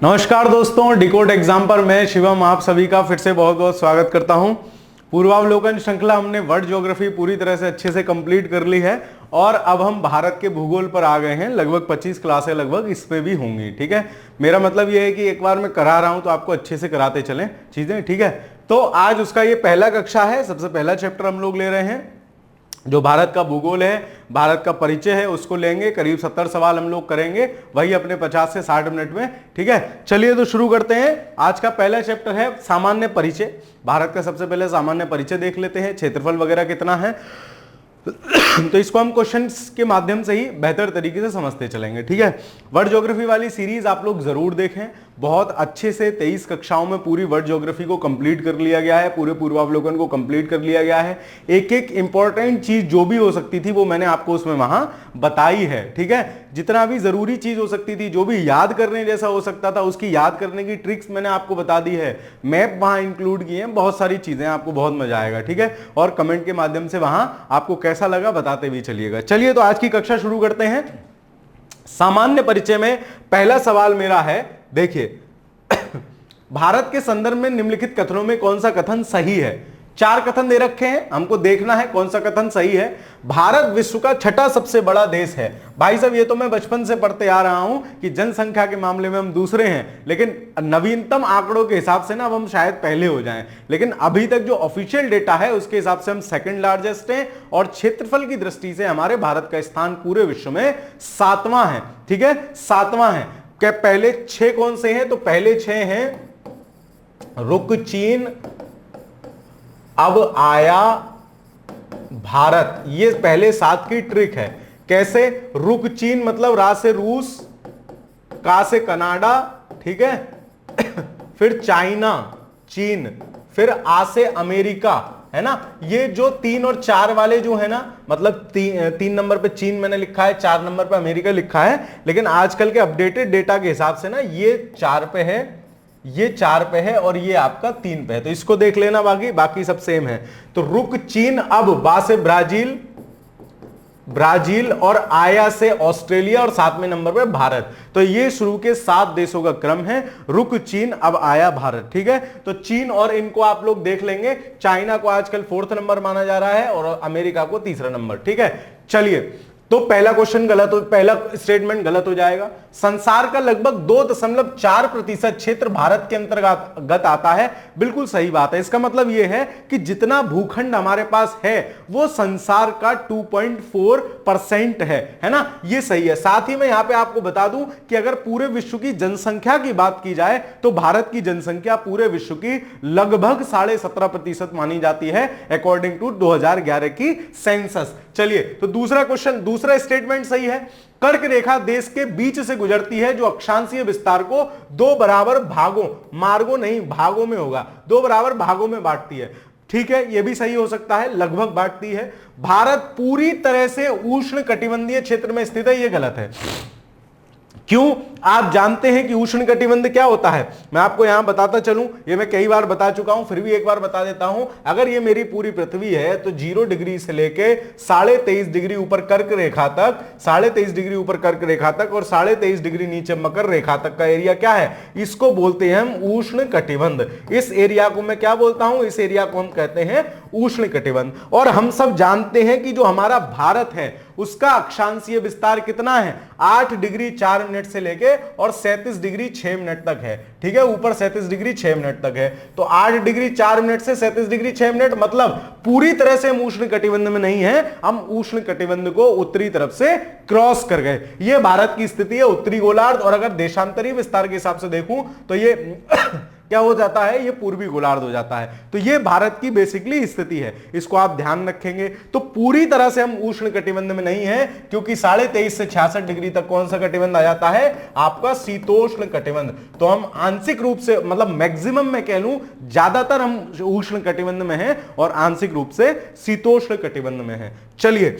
नमस्कार दोस्तों, decode exam पर मैं शिवम आप सभी का फिर से बहुत बहुत स्वागत करता हूं। पूर्वावलोकन श्रृंखला हमने वर्ल्ड ज्योग्राफी पूरी तरह से अच्छे से कंप्लीट कर ली है और अब हम भारत के भूगोल पर आ गए हैं। लगभग 25 क्लासें लगभग इसमें भी होंगी। ठीक है, मेरा मतलब यह है कि एक बार मैं करा रहा हूं तो आपको अच्छे से कराते चलें चीजें। ठीक है, तो आज उसका ये पहला कक्षा है। सबसे पहला चैप्टर हम लोग ले रहे हैं जो भारत का भूगोल है, भारत का परिचय है, उसको लेंगे। करीब 70 सवाल हम लोग करेंगे, वही अपने 50 से 60 मिनट में। ठीक है, चलिए तो शुरू करते हैं। आज का पहला चैप्टर है सामान्य परिचय। भारत का सबसे पहले सामान्य परिचय देख लेते हैं, क्षेत्रफल वगैरह कितना है तो इसको हम क्वेश्चंस के माध्यम से ही बेहतर तरीके से समझते चलेंगे। ठीक है, वर्ल्ड ज्योग्राफी वाली सीरीज आप लोग जरूर देखें। बहुत अच्छे से 23 कक्षाओं में पूरी वर्ल्ड ज्योग्राफी को कंप्लीट कर लिया गया है, पूरे पूर्वावलोकन को कंप्लीट कर लिया गया है। एक एक इंपॉर्टेंट चीज जो भी हो सकती थी वो मैंने आपको उसमें वहां बताई है। ठीक है, जितना भी जरूरी चीज हो सकती थी, जो भी याद करने जैसा हो सकता था, उसकी याद करने की ट्रिक्स मैंने आपको बता दी है। मैप वहां इंक्लूड किए हैं, बहुत सारी चीजें, आपको बहुत मजा आएगा। ठीक है, और कमेंट के माध्यम से वहां आपको कैसा लगा बताते भी चलिएगा। चलिए तो आज की कक्षा शुरू करते हैं। सामान्य परिचय में पहला सवाल मेरा है, देखिए भारत के संदर्भ में निम्नलिखित कथनों में कौन सा कथन सही है। 4 कथन दे रखे हैं, हमको देखना है कौन सा कथन सही है। भारत विश्व का छठा सबसे बड़ा देश है। भाई साहब, ये तो मैं बचपन से पढ़ते आ रहा हूं कि जनसंख्या के मामले में हम दूसरे हैं, लेकिन नवीनतम आंकड़ों के हिसाब से ना अब हम शायद पहले हो जाएं। लेकिन अभी तक जो ऑफिशियल डेटा है उसके हिसाब से हम सेकंड लार्जेस्ट हैं और क्षेत्रफल की दृष्टि से हमारे भारत का स्थान पूरे विश्व में 7वां है। ठीक है, 7वां है। क्या पहले 6 कौन से हैं? तो पहले 6 हैं रुक चीन, अब आया भारत। ये पहले 7 की ट्रिक है। कैसे? रुक चीन मतलब रा से रूस, का से कनाडा, ठीक है फिर चाइना, चीन, फिर आ से अमेरिका, है ना। ये जो 3 और 4 वाले जो है ना, मतलब 3 नंबर पे चीन मैंने लिखा है, 4 नंबर पे अमेरिका लिखा है, लेकिन आजकल के अपडेटेड डेटा के हिसाब से ना ये 4 पे है, ये 4 पे है और ये आपका 3 पे है। तो इसको देख लेना, बाकी सब सेम है। तो रुक चीन, अब बा से ब्राजील और आया से ऑस्ट्रेलिया और 7वें नंबर पे भारत। तो ये शुरू के 7 देशों का क्रम है। रुक चीन, अब आया भारत। ठीक है, तो चीन और इनको आप लोग देख लेंगे। चाइना को आजकल 4th नंबर माना जा रहा है और अमेरिका को 3रा नंबर। ठीक है, चलिए तो पहला क्वेश्चन गलत हो, पहला स्टेटमेंट गलत हो जाएगा। संसार का लगभग 2.4% क्षेत्र भारत के अंतर्गत आता है। बिल्कुल सही बात है। इसका मतलब यह है कि जितना भूखंड हमारे पास है वो संसार का 2.4% है ना। ये सही है। साथ ही मैं यहां पे आपको बता दूं कि अगर पूरे विश्व की जनसंख्या की बात की जाए तो भारत की जनसंख्या पूरे विश्व की लगभग 17.5% मानी जाती है अकॉर्डिंग टू 2011 की सेंसस। चलिए तो दूसरा स्टेटमेंट सही है। कर्क रेखा देश के बीच से गुजरती है जो अक्षांशीय विस्तार को 2 बराबर भागों, मार्गों नहीं भागों में होगा, 2 बराबर भागों में बांटती है। ठीक है, यह भी सही हो सकता है, लगभग बांटती है। भारत पूरी तरह से उष्ण कटिबंधीय क्षेत्र में स्थित है, यह गलत है। क्यों? आप जानते हैं कि उष्ण कटिबंध क्या होता है? मैं आपको यहां बताता चलूं, ये मैं कई बार बता चुका हूं, फिर भी एक बार बता देता हूं। अगर ये मेरी पूरी पृथ्वी है तो 0 डिग्री से लेके 23.5 डिग्री ऊपर कर्क रेखा तक, 23.5 डिग्री ऊपर कर्क रेखा तक और 23.5 डिग्री नीचे मकर रेखा तक का एरिया क्या है? इसको बोलते हैं हम उष्ण कटिबंध। इस एरिया को मैं क्या बोलता हूं? इस एरिया को हम कहते हैं उष्ण कटिबंध। और हम सब जानते हैं कि जो हमारा भारत है उसका अक्षांशीय विस्तार कितना है? 8 डिग्री 4 मिनट से लेके और 37 डिग्री 6 मिनट तक है। ठीक है, ऊपर 37 डिग्री 6 मिनट तक है। तो 8 डिग्री 4 मिनट से 37 डिग्री 6 मिनट, मतलब पूरी तरह से हम उष्ण कटिबंध में नहीं है, हम उष्ण कटिबंध को उत्तरी तरफ से क्रॉस कर गए। ये भारत की स्थिति है, उत्तरी गोलार्ध। और अगर देशांतरीय विस्तार के हिसाब से देखूं तो ये क्या हो जाता है? ये पूर्वी गोलार्ध हो जाता है। तो ये भारत की बेसिकली स्थिति है, इसको आप ध्यान रखेंगे। तो पूरी तरह से हम उष्ण कटिबंध में नहीं है, क्योंकि 23.5 से 66 डिग्री तक कौन सा कटिबंध आ जाता है? आपका शीतोष्ण कटिबंध। तो हम आंशिक रूप से, मतलब मैक्सिमम में कह लूं, ज्यादातर हम उष्ण कटिबंध में हैं और आंशिक रूप से शीतोष्ण कटिबंध में हैं। चलिए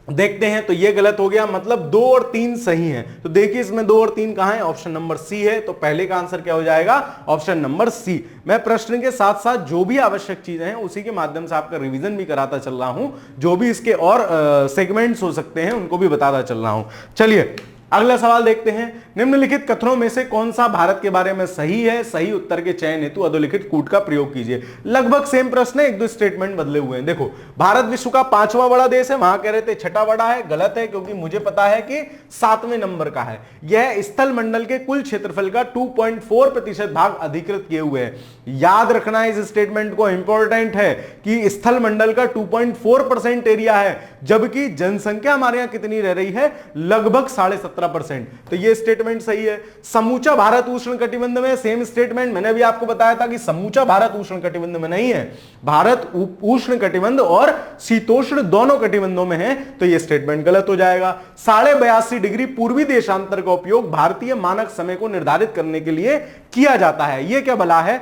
देखते हैं। तो ये गलत हो गया, मतलब 2 और 3 सही हैं। तो देखिए इसमें 2 और 3 कहां है? ऑप्शन नंबर सी है। तो पहले का आंसर क्या हो जाएगा? Option number C. मैं प्रश्न के साथ साथ जो भी आवश्यक चीजें हैं उसी के माध्यम से आपका रिवीजन भी कराता चल रहा हूं, जो भी इसके और सेगमेंट्स हो सकते हैं उनको भी बताता चल रहा हूं। चलिए अगला सवाल देखते हैं। निम्नलिखित कथनों में से कौन सा भारत के बारे में सही है? सही उत्तर के चयन हेतु अधोलिखित कूट का प्रयोग कीजिए। लगभग सेम प्रश्न है, एक दो स्टेटमेंट बदले हुए हैं। देखो, भारत विश्व का 5वां बड़ा देश है, वहां कह रहे थे छठा बड़ा है, गलत है क्योंकि मुझे पता है कि 7वें नंबर का है। यह स्थल मंडल के कुल क्षेत्रफल का 2.4% भाग अधिकृत किए हुए है। याद रखना है इस स्टेटमेंट को, इंपॉर्टेंट है कि स्थल मंडल का 2.4% एरिया है, जबकि जनसंख्या हमारे यहां कितनी रह रही है? लगभग 17.5%। तो यह स्टेटमेंट सही है। समूचा भारत उष्ण कटिबंध में, सेम स्टेटमेंट मैंने भी आपको बताया था कि समूचा भारत उष्ण कटिबंध में नहीं है, भारत उष्ण कटिबंध और शीतोष्ण दोनों कटिबंधों में है, तो यह स्टेटमेंट गलत हो जाएगा। 82.5 डिग्री पूर्वी देशांतर का उपयोग भारतीय मानक समय को निर्धारित करने के लिए किया जाता है। यह क्या भला है,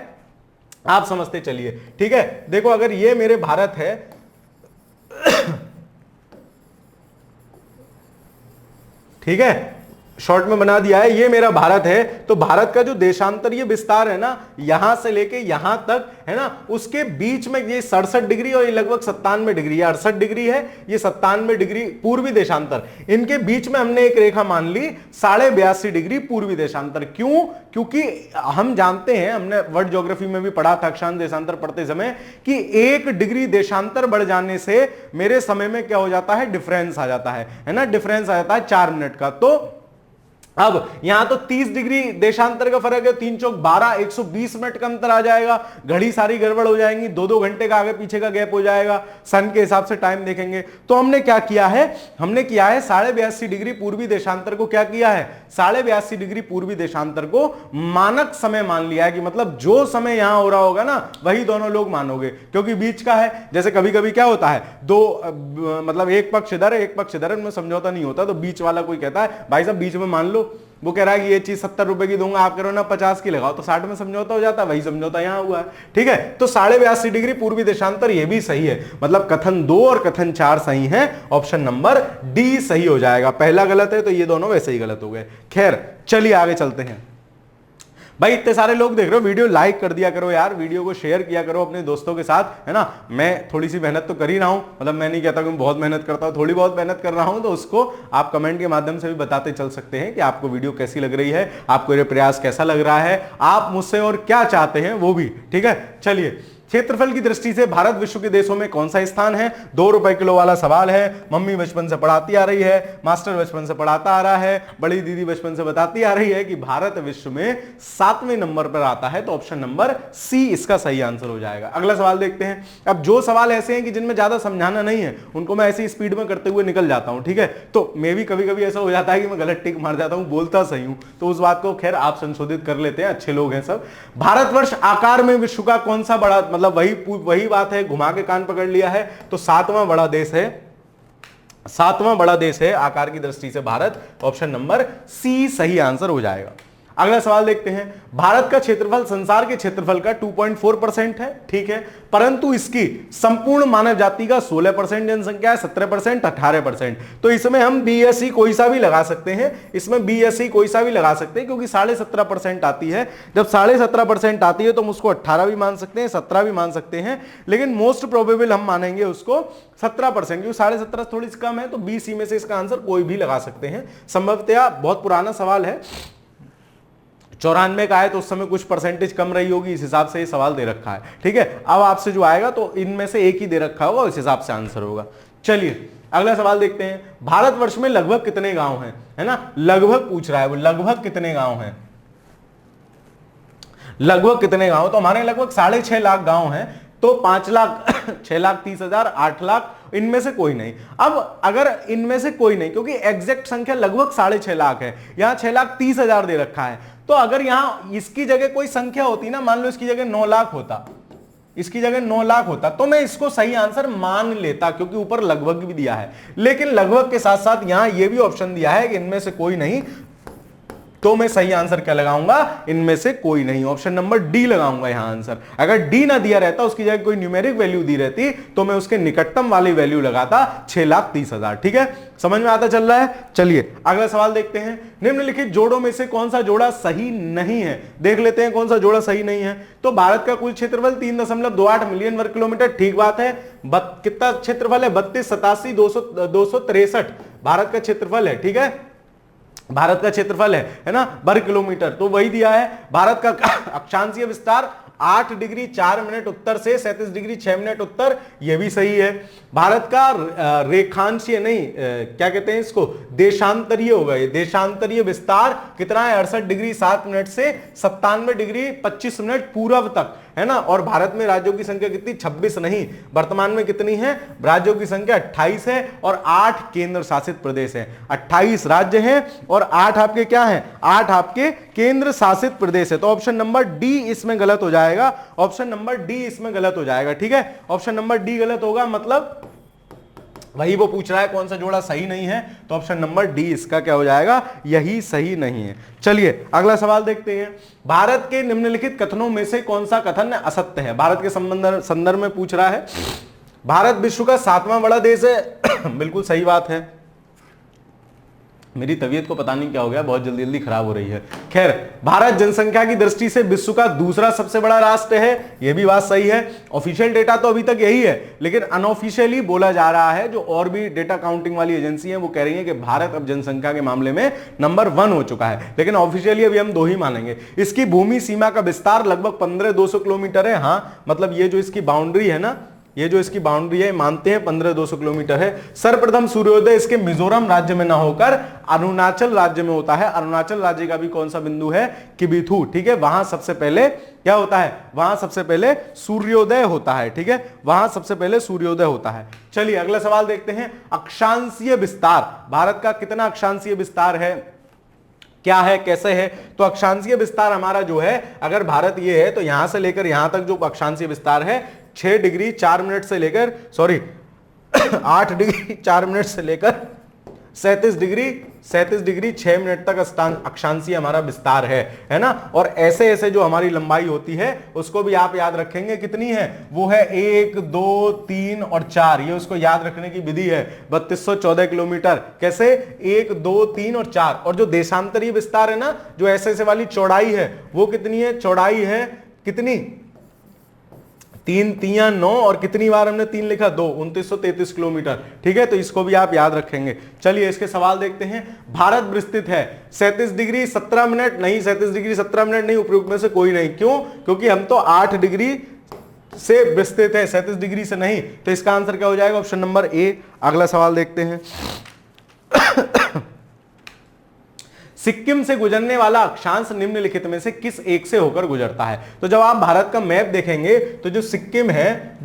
आप समझते चलिए। ठीक है, देखो अगर ये मेरे भारत है ठीक है, शॉर्ट में बना दिया है, ये मेरा भारत है, तो भारत का जो देशांतरीय विस्तार है ना, यहां से लेके यहां तक है ना, उसके बीच में ये 67 डिग्री और ये लगभग 97 डिग्री, 68 डिग्री है, ये 97 डिग्री पूर्वी देशांतर, इनके बीच में हमने एक रेखा मान ली 82.5 डिग्री पूर्वी देशांतर। क्यों? क्योंकि हम जानते हैं, हमने वर्ल्ड ज्योग्राफी में भी पढ़ा था अक्षांश देशांतर पढ़ते समय, कि 1 डिग्री देशांतर बढ़ जाने से मेरे समय में क्या हो जाता है? डिफरेंस आ जाता है ना, डिफरेंस आ जाता है 4 मिनट का। तो अब यहां तो 30 डिग्री देशांतर का फर्क है, 3 चौक 12, 120 मिनट का अंतर आ जाएगा, घड़ी सारी गड़बड़ हो जाएंगी, 2-2 घंटे का आगे पीछे का गैप हो जाएगा, सन के हिसाब से टाइम देखेंगे। तो हमने क्या किया है? हमने किया है 82.5 डिग्री पूर्वी देशांतर को क्या किया है? 82.5 डिग्री पूर्वी देशांतर को मानक समय मान लिया है, कि मतलब जो समय यहां हो रहा होगा ना, वही दोनों लोग मानोगे, क्योंकि बीच का है। जैसे कभी कभी क्या होता है, मतलब एक पक्ष इधर है एक पक्ष इधर है, उनमें समझौता नहीं होता, तो बीच वाला कोई कहता है भाई साहब बीच में मान लो, वो कह रहा है कि ये चीज 70 रुपए की दूंगा, आप कह रहे हो ना 50 की लगाओ, तो 60 में समझौता हो जाता है, वही समझौता यहां हुआ है। ठीक है, तो 82.5 डिग्री पूर्वी देशांतर ये भी सही है, मतलब कथन 2 और कथन 4 सही है, ऑप्शन नंबर डी सही हो जाएगा। पहला गलत है तो ये दोनों वैसे ही गलत हो गए। खैर चलिए आगे चलते हैं। भाई इतने सारे लोग देख रहे हो, वीडियो लाइक कर दिया करो यार, वीडियो को शेयर किया करो अपने दोस्तों के साथ, है ना। मैं थोड़ी सी मेहनत तो कर ही रहा हूं, मतलब मैं नहीं कहता कि मैं बहुत मेहनत करता हूं, थोड़ी बहुत मेहनत कर रहा हूं, तो उसको आप कमेंट के माध्यम से भी बताते चल सकते हैं कि आपको वीडियो कैसी लग रही है, आपको ये प्रयास कैसा लग रहा है, आप मुझसे और क्या चाहते हैं वो भी। ठीक है, चलिए। क्षेत्रफल की दृष्टि से भारत विश्व के देशों में कौन सा स्थान है? 2 रुपए किलो वाला सवाल है, मम्मी बचपन से पढ़ाती आ रही है, मास्टर बचपन से पढ़ाता आ रहा है, बड़ी दीदी बचपन से बताती आ रही है कि भारत विश्व में 7वें नंबर पर आता है, तो ऑप्शन नंबर सी इसका सही आंसर हो जाएगा। अगला सवाल देखते हैं। अब जो सवाल ऐसे हैं कि जिनमें ज्यादा समझाना नहीं है, उनको मैं ऐसी स्पीड में करते हुए निकल जाता हूं। ठीक है, तो मैं भी कभी कभी ऐसा हो जाता है कि मैं गलत टिक मार जाता हूं, बोलता सही हूं, तो उस बात को खैर आप संशोधित कर लेते हैं, अच्छे लोग हैं सब। भारतवर्ष आकार में विश्व का कौन सा बड़ा, मतलब वही बात है, घुमा के कान पकड़ लिया है, तो 7वां बड़ा देश है, 7वां बड़ा देश है आकार की दृष्टि से भारत, ऑप्शन नंबर सी सही आंसर हो जाएगा। अगला सवाल देखते हैं। भारत का क्षेत्रफल संसार के क्षेत्रफल का 2.4% है, ठीक है, परंतु इसकी संपूर्ण मानव जाति का 16% जनसंख्या है, 17%, 18%। तो इसमें हम BSE कोई सा भी लगा सकते हैं, इसमें BSE कोई सा भी लगा सकते हैं, क्योंकि 17.5% आती है। जब 17.5% आती है तो हम उसको 18 भी मान सकते हैं, 17 भी मान सकते हैं, लेकिन मोस्ट प्रोबेबल हम मानेंगे उसको 17%, क्योंकि 17.5 थोड़ी सी कम है, तो BC में से इसका आंसर कोई भी लगा सकते हैं। संभवतया बहुत पुराना सवाल है, 94 का है, तो उस समय कुछ परसेंटेज कम रही होगी, इस हिसाब से ये सवाल दे रखा है। ठीक है, अब आपसे जो आएगा तो इनमें से एक ही दे रखा होगा, इस हिसाब से आंसर होगा। चलिए अगला सवाल देखते हैं। भारतवर्ष में लगभग कितने गांव हैं, है ना, लगभग पूछ रहा है वो, लगभग कितने गांव हैं, लगभग कितने गांव, तो हमारे लगभग 6.5 लाख गांव हैं, तो 5 लाख 6,30,000, 8 लाख, इनमें से कोई नहीं। अब अगर इनमें से कोई नहीं, क्योंकि एग्जैक्ट संख्या लगभग 6.5 लाख है, यहां 6,30,000 दे रखा है, तो अगर यहां इसकी जगह कोई संख्या होती ना, मान लो इसकी जगह 9 लाख होता, इसकी जगह 9 लाख होता, तो मैं इसको सही आंसर मान लेता, क्योंकि ऊपर लगभग भी दिया है। लेकिन लगभग के साथ साथ यहां यह भी ऑप्शन दिया है कि इनमें से कोई नहीं, तो मैं सही आंसर क्या लगाऊंगा, इनमें से कोई नहीं, ऑप्शन नंबर डी लगाऊंगा यहां आंसर। अगर डी ना दिया रहता, उसकी जगह कोई न्यूमेरिक वैल्यू दी रहती, तो मैं उसके निकटतम वाली वैल्यू लगाता 6,30,000। ठीक है, समझ में आता चल रहा है। चलिए अगला सवाल देखते हैं। निम्नलिखित जोड़ों में से कौन सा जोड़ा सही नहीं है, देख लेते हैं कौन सा जोड़ा सही नहीं है। तो भारत का कुल क्षेत्रफल 3.28 मिलियन वर्ग किलोमीटर, ठीक बात है। कितना क्षेत्रफल है, 32, 87, 263 भारत का क्षेत्रफल है, ठीक है। भारत का क्षेत्रफल है ना, वर्ग किलोमीटर, तो वही दिया है। भारत का अक्षांशीय विस्तार 8 डिग्री 4 मिनट उत्तर से 37 डिग्री 6 मिनट उत्तर, ये भी सही है। भारत का रेखांशीय नहीं, क्या कहते हैं इसको, देशांतरीय होगा ये, देशांतरीय विस्तार कितना है, 68 डिग्री 7 मिनट से 97 डिग्री 25 मिनट पूर्व तक, है ना। और भारत में राज्यों की संख्या कितनी, 26 नहीं, वर्तमान में कितनी है, राज्यों की संख्या 28 है और 8 केंद्र शासित प्रदेश है। 28 राज्य हैं और 8 आपके क्या हैं, 8 आपके केंद्र शासित प्रदेश है। तो ऑप्शन नंबर डी इसमें गलत हो जाएगा, ऑप्शन नंबर डी इसमें गलत हो जाएगा, ठीक है। ऑप्शन नंबर डी गलत होगा, मतलब वही वो पूछ रहा है कौन सा जोड़ा सही नहीं है, तो ऑप्शन नंबर डी इसका क्या हो जाएगा, यही सही नहीं है। चलिए अगला सवाल देखते हैं। भारत के निम्नलिखित कथनों में से कौन सा कथन असत्य है, भारत के संदर्भ में पूछ रहा है। भारत विश्व का 7वां बड़ा देश है बिल्कुल सही बात है। मेरी तबीयत को पता नहीं क्या हो गया, बहुत जल्दी जल्दी खराब हो रही है। खैर, भारत जनसंख्या की दृष्टि से विश्व का दूसरा सबसे बड़ा राष्ट्र है, यह भी बात सही है। ऑफिशियल डेटा तो अभी तक यही है, लेकिन अनऑफिशियली बोला जा रहा है, जो और भी डेटा काउंटिंग वाली एजेंसी है वो कह रही है कि भारत अब जनसंख्या के मामले में नंबर 1 हो चुका है, लेकिन ऑफिशियली अभी हम 2 ही मानेंगे। इसकी भूमि सीमा का विस्तार लगभग 15,200 किलोमीटर है। हाँ, मतलब ये जो इसकी बाउंड्री है ना, ये जो इसकी बाउंड्री है, मानते हैं 15,200 किलोमीटर है। सर्वप्रथम सूर्योदय इसके मिजोरम राज्य में ना होकर अरुणाचल राज्य में होता है। अरुणाचल राज्य का भी कौन सा बिंदु है, किबिथु, ठीक है। वहां सबसे पहले क्या होता है, वहां सबसे पहले सूर्योदय होता है, ठीक है, वहां सबसे पहले सूर्योदय होता है। चलिए अगला सवाल देखते हैं। अक्षांशीय विस्तार, भारत का कितना अक्षांशीय विस्तार है, क्या है, कैसे है? तो अक्षांशीय विस्तार हमारा जो है, अगर भारत ये है तो यहां से लेकर यहां तक जो अक्षांशीय विस्तार है 6 डिग्री 4 मिनट से लेकर 8 डिग्री 4 मिनट से लेकर 37 डिग्री 6 मिनट तक अक्षांशीय हमारा विस्तार है ना। और ऐसे ऐसे जो हमारी लंबाई होती है उसको भी आप याद रखेंगे, कितनी है, वो है 1, 2, 3 और 4, ये उसको याद रखने की विधि है। 3214 किलोमीटर, कैसे, 1, 2, 3 और 4। और जो देशांतरीय विस्तार है ना, जो ऐसे ऐसे वाली चौड़ाई है, वो कितनी है, चौड़ाई है कितनी, 3 3 9 और कितनी बार हमने 3 लिखा, 2, 2933 किलोमीटर, ठीक है। तो इसको भी आप याद रखेंगे। चलिए इसके सवाल देखते हैं। भारत विस्तृत है 37 डिग्री 17 मिनट, नहीं 37 डिग्री 17 मिनट नहीं, उपयुक्त में से कोई नहीं। क्यों, क्योंकि हम तो 8 डिग्री से विस्तृत है, 37 डिग्री से नहीं। तो इसका आंसर क्या हो जाएगा, ऑप्शन नंबर ए। अगला सवाल देखते हैं। सिक्किम से गुजरने वाला अक्षांश निम्नलिखित में से किस एक से होकर गुजरता है? तो जब आप भारत का मैप देखेंगे तो जो सिक्किम है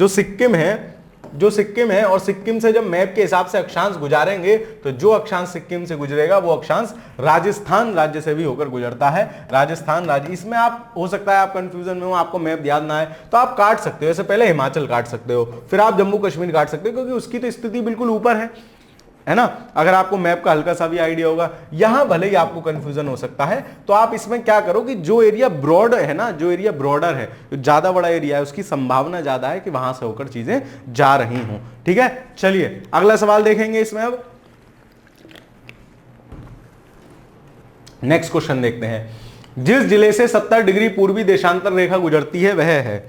और सिक्किम से जब मैप के हिसाब से अक्षांश गुजारेंगे तो जो अक्षांश सिक्किम से गुजरेगा वो अक्षांश राजस्थान राज्य से भी होकर गुजरता है। राजस्थान राज्य, इसमें आप हो सकता है आप कंफ्यूजन में हो, आपको मैप याद ना है तो आप काट सकते हो। इससे पहले हिमाचल काट सकते हो, फिर आप जम्मू कश्मीर काट सकते हो, क्योंकि उसकी तो स्थिति बिल्कुल ऊपर है ना। अगर आपको मैप का हल्का सा भी आइडिया होगा, यहां भले ही आपको कंफ्यूजन हो सकता है, तो आप इसमें क्या करो कि जो एरिया ब्रॉड है ना, जो एरिया ब्रॉडर है, जो ज्यादा बड़ा एरिया है, उसकी संभावना ज्यादा है कि वहां से होकर चीजें जा रही हों, ठीक है। चलिए अगला सवाल देखेंगे इसमें। अब नेक्स्ट क्वेश्चन देखते हैं। जिस जिले से 70 डिग्री पूर्वी देशांतर रेखा गुजरती है वह है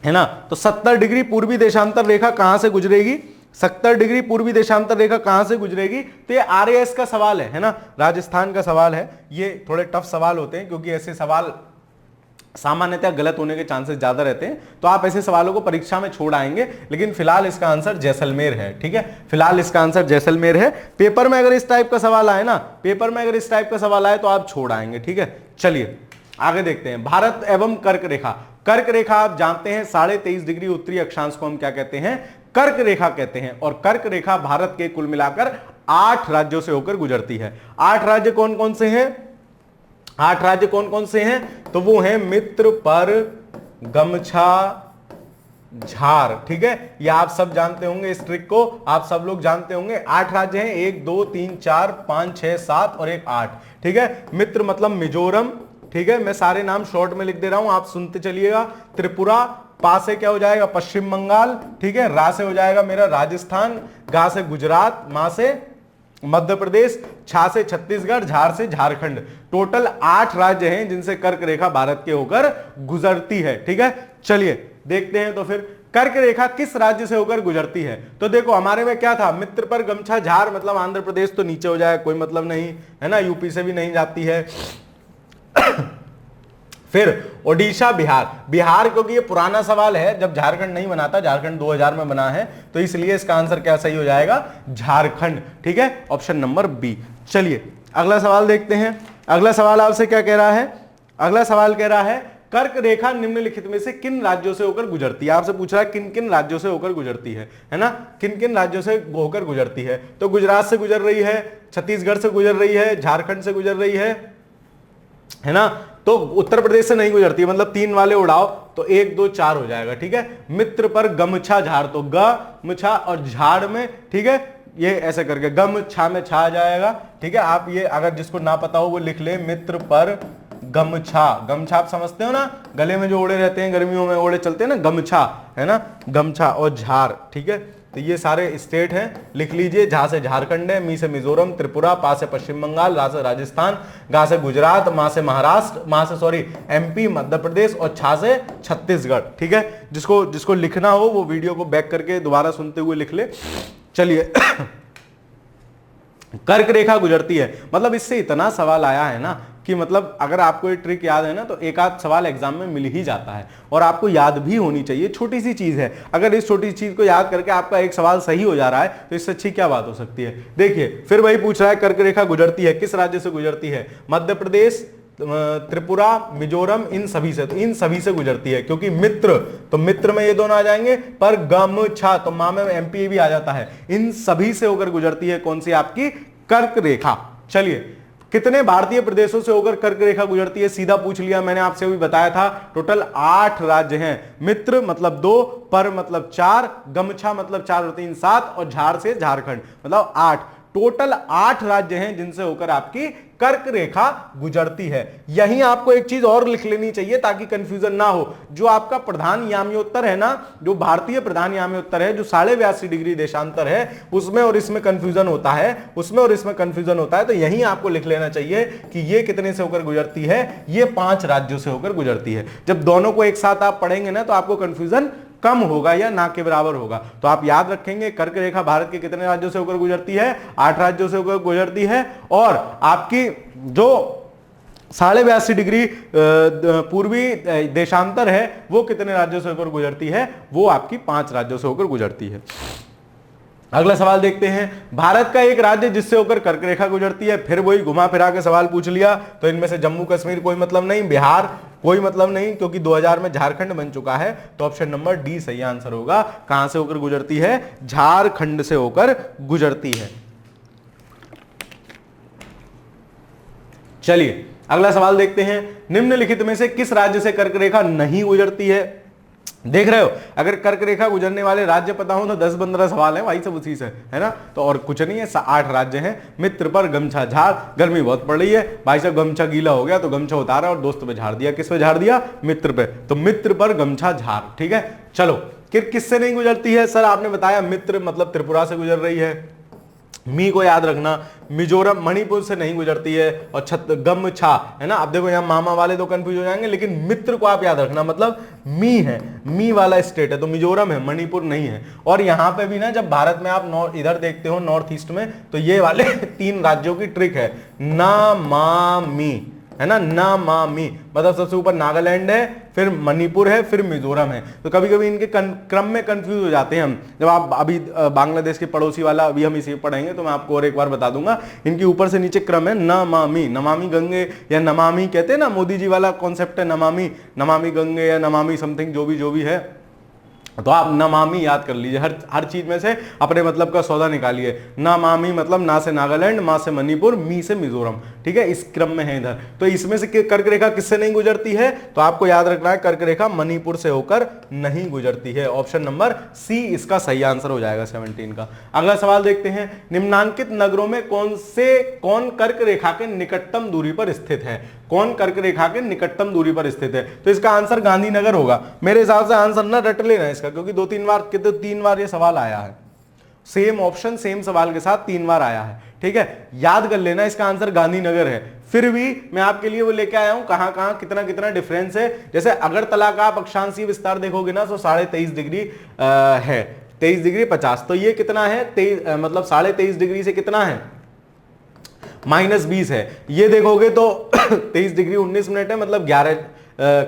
ना। तो 70 डिग्री पूर्वी देशांतर रेखा कहां से गुजरेगी, 70 डिग्री पूर्वी देशांतर रेखा कहां से गुजरेगी? तो ये आरएएस का सवाल है ना, राजस्थान का सवाल है। ये थोड़े टफ सवाल होते हैं क्योंकि ऐसे सवाल सामान्यतः गलत होने के चांसेस ज्यादा रहते हैं, तो आप ऐसे सवालों को परीक्षा में छोड़ आएंगे। लेकिन फिलहाल इसका आंसर जैसलमेर है, ठीक है, फिलहाल इसका आंसर जैसलमेर है। पेपर में अगर इस टाइप का सवाल आए ना, पेपर में अगर इस टाइप का सवाल आए तो आप छोड़ आएंगे, ठीक है। चलिए आगे देखते हैं। भारत एवं कर्क रेखा, कर्क रेखा आप जानते हैं 23.5 डिग्री उत्तरी अक्षांश को हम क्या कहते हैं, कर्क रेखा कहते हैं। और कर्क रेखा भारत के कुल मिलाकर 8 राज्यों से होकर गुजरती है। 8 राज्य कौन कौन से हैं, 8 राज्य कौन कौन से हैं? तो वो हैं मित्र, पर, गमछा, झार, ठीक है। ये आप सब जानते होंगे, इस ट्रिक को आप सब लोग जानते होंगे। 8 राज्य हैं, 1 2 3 4 5 6 7 और एक 8, ठीक है। मित्र मतलब मिजोरम, ठीक है, मैं सारे नाम शॉर्ट में लिख दे रहा हूं, आप सुनते चलिएगा। त्रिपुरा, पा से क्या हो जाएगा, पश्चिम बंगाल, ठीक है। रा से हो जाएगा मेरा राजस्थान, गा से गुजरात, मा से मध्य प्रदेश, छा से छत्तीसगढ़, झार से झारखंड। टोटल 8 राज्य हैं जिनसे कर्क रेखा भारत के होकर गुजरती है, ठीक है। चलिए देखते हैं तो फिर कर्क रेखा किस राज्य से होकर गुजरती है? तो देखो हमारे में क्या था, मित्र पर गमछा झार मतलब आंध्र प्रदेश तो नीचे हो जाए, कोई मतलब नहीं है ना, यूपी से भी नहीं जाती है। फिर ओडिशा, बिहार, बिहार क्योंकि ये पुराना सवाल है, जब झारखंड नहीं बना था, झारखंड 2000 में बना है, तो इसलिए इसका आंसर क्या सही हो जाएगा, झारखंड। ठीक है, ऑप्शन नंबर बी। चलिए अगला सवाल देखते हैं। अगला सवाल आपसे क्या कह रहा है, अगला सवाल कह रहा है कर्क रेखा निम्नलिखित में से किन राज्यों से होकर गुजरती है? आपसे पूछ रहा है किन किन राज्यों से होकर गुजरती है ना, किन किन राज्यों से होकर गुजरती है? तो गुजरात से गुजर रही है, छत्तीसगढ़ से गुजर रही है, झारखंड से गुजर रही है ना, तो उत्तर प्रदेश से नहीं गुजरती, मतलब 3 वाले उड़ाओ तो 1 2 4 हो जाएगा। ठीक है, मित्र पर गमछा झाड़, तो गमछा और झाड़ में, ठीक है, ये ऐसे करके गमछा में छा जाएगा। ठीक है, आप ये अगर जिसको ना पता हो वो लिख ले, मित्र पर गमछा, गमछा आप समझते हो ना, गले में जो ओढ़े रहते हैं, गर्मियों में ओढ़े चलते हैं ना, गमछा है ना, गमछा और झार। ठीक है, तो ये सारे स्टेट हैं, लिख लीजिए। झा से झारखंड है, मी से मिजोरम, त्रिपुरा, पा से पश्चिम बंगाल, रा से राजस्थान, गा से गुजरात, मा से महाराष्ट्र, मा से सॉरी एमपी मध्य प्रदेश, और छा से छत्तीसगढ़। ठीक है, जिसको जिसको लिखना हो वो वीडियो को बैक करके दोबारा सुनते हुए लिख ले। चलिए कर्क रेखा गुजरती है, मतलब इससे इतना सवाल आया है ना कि मतलब अगर आपको ये ट्रिक याद है ना तो एक आध सवाल एग्जाम में मिल ही जाता है, और आपको याद भी होनी चाहिए। छोटी सी चीज है, अगर इस छोटी चीज को याद करके आपका एक सवाल सही हो जा रहा है तो इससे अच्छी क्या बात हो सकती है। देखिए फिर वही पूछ रहा है कर्क रेखा गुजरती है किस राज्य से गुजरती है? मध्य प्रदेश, त्रिपुरा, मिजोरम, इन सभी से, तो इन सभी से गुजरती है, क्योंकि मित्र, तो मित्र में ये दोनों आ जाएंगे, पर गमछा तो मा में एमपी भी आ जाता है, इन सभी से होकर गुजरती है कौन सी? आपकी कर्क रेखा। चलिए कितने भारतीय प्रदेशों से होकर कर्क रेखा गुजरती है? सीधा पूछ लिया, मैंने आपसे अभी बताया था, टोटल 8 राज्य हैं। मित्र मतलब 2, पर मतलब 4, गमछा मतलब 4 और 3 7, और झाड़ से झारखंड मतलब 8, टोटल 8 राज्य हैं जिनसे होकर आपकी कर्क रेखा गुजरती है। यहीं आपको एक चीज और लिख लेनी चाहिए ताकि कंफ्यूजन ना हो, जो आपका प्रधान याम्योत्तर है ना, जो भारतीय प्रधान याम्योत्तर है, जो 82.5 डिग्री देशांतर है, उसमें और इसमें कंफ्यूजन होता है, उसमें और इसमें कंफ्यूजन होता है, तो यहीं आपको लिख लेना चाहिए कि ये कितने से होकर गुजरती है, ये 5 राज्यों से होकर गुजरती है। जब दोनों को एक साथ आप पढ़ेंगे ना तो आपको कंफ्यूजन कम होगा या ना के बराबर होगा। तो आप याद रखेंगे कर्क रेखा भारत के कितने राज्यों से होकर गुजरती है? 8 राज्यों से होकर गुजरती है, और आपकी जो 82.5 डिग्री पूर्वी देशांतर है वो कितने राज्यों से होकर गुजरती है? वो आपकी 5 राज्यों से होकर गुजरती है। अगला सवाल देखते हैं, भारत का एक राज्य जिससे होकर कर्क रेखा गुजरती है। फिर वही घुमा फिरा के सवाल पूछ लिया, तो इनमें से जम्मू कश्मीर कोई मतलब नहीं, बिहार कोई मतलब नहीं, क्योंकि 2000 में झारखंड बन चुका है, तो ऑप्शन नंबर डी सही आंसर होगा। कहां से होकर गुजरती है? झारखंड से होकर गुजरती है। चलिए अगला सवाल देखते हैं, निम्नलिखित में से किस राज्य से कर्क रेखा नहीं गुजरती है? देख रहे हो, अगर कर्क रेखा गुजरने वाले राज्य पता हो तो 10-15 सवाल है भाई, सब उसी से है ना, तो और कुछ नहीं है। 8 राज्य हैं। मित्र पर गमछा झाड़, गर्मी बहुत पड़ रही है भाई साहब, गमछा गीला हो गया तो गमछा उतारा और दोस्त पे झाड़ दिया। किस पे झाड़ दिया? मित्र पे, तो मित्र पर गमछा झाड़। ठीक है, चलो किससे नहीं गुजरती है? सर आपने बताया मित्र मतलब त्रिपुरा से गुजर रही है, मी को याद रखना, मिजोरम मणिपुर से नहीं गुजरती है, और गमछा है ना। अब देखो यहाँ मामा वाले तो कंफ्यूज हो जाएंगे, लेकिन मित्र को आप याद रखना, मतलब मी है, मी वाला स्टेट है, तो मिजोरम है, मणिपुर नहीं है। और यहाँ पे भी ना जब भारत में आप इधर देखते हो नॉर्थ ईस्ट में, तो ये वाले 3 राज्यों की ट्रिक है, नमामि है ना, नमामि मतलब सबसे ऊपर नागालैंड है, फिर मणिपुर है, फिर मिजोरम है। तो कभी कभी इनके क्रम में कंफ्यूज हो जाते हैं हम। जब आप अभी बांग्लादेश के पड़ोसी वाला अभी हम इसे पढ़ेंगे तो मैं आपको और एक बार बता दूंगा, इनके ऊपर से नीचे क्रम है नमामि, नमामि गंगे या नमामि कहते हैं ना, मोदी जी वाला कॉन्सेप्ट है नमामि, नमामि गंगे या नमामि समथिंग जो भी है, तो आप नमामि याद कर लीजिए। हर चीज में से अपने मतलब का सौदा निकालिए। नमामि मतलब ना से नागालैंड, मा से मणिपुर, मी से मिजोरम। ठीक है, इस क्रम में है इधर। तो इसमें से कर्क रेखा किससे नहीं गुजरती है? तो आपको याद रखना है कर्क रेखा मणिपुर से होकर नहीं गुजरती है। ऑप्शन नंबर सी इसका सही आंसर हो जाएगा 17 का। अगला सवाल देखते हैं, निम्नांकित नगरों में कौन कर्क रेखा के निकटतम दूरी पर स्थित है? कौन कर्क रेखा के निकटतम दूरी पर स्थित है? तो इसका आंसर गांधीनगर होगा। मेरे हिसाब से आंसर ना रट लेना इसका, क्योंकि 2-3 बार ये सवाल आया है, सेम ऑप्शन सेम सवाल के साथ 3 बार आया है। ठीक है, याद कर लेना इसका आंसर गांधीनगर है। फिर भी मैं आपके लिए वो लेके आया हूं कहां कहां कितना कितना डिफरेंस है। जैसे अगरतला का आप अक्षांशीय विस्तार देखोगे ना तो 23.5 डिग्री है, 23 डिग्री 50, तो ये कितना है मतलब 23.5 डिग्री से कितना है -20 है। ये देखोगे तो 23 डिग्री 19 मिनट है, मतलब 11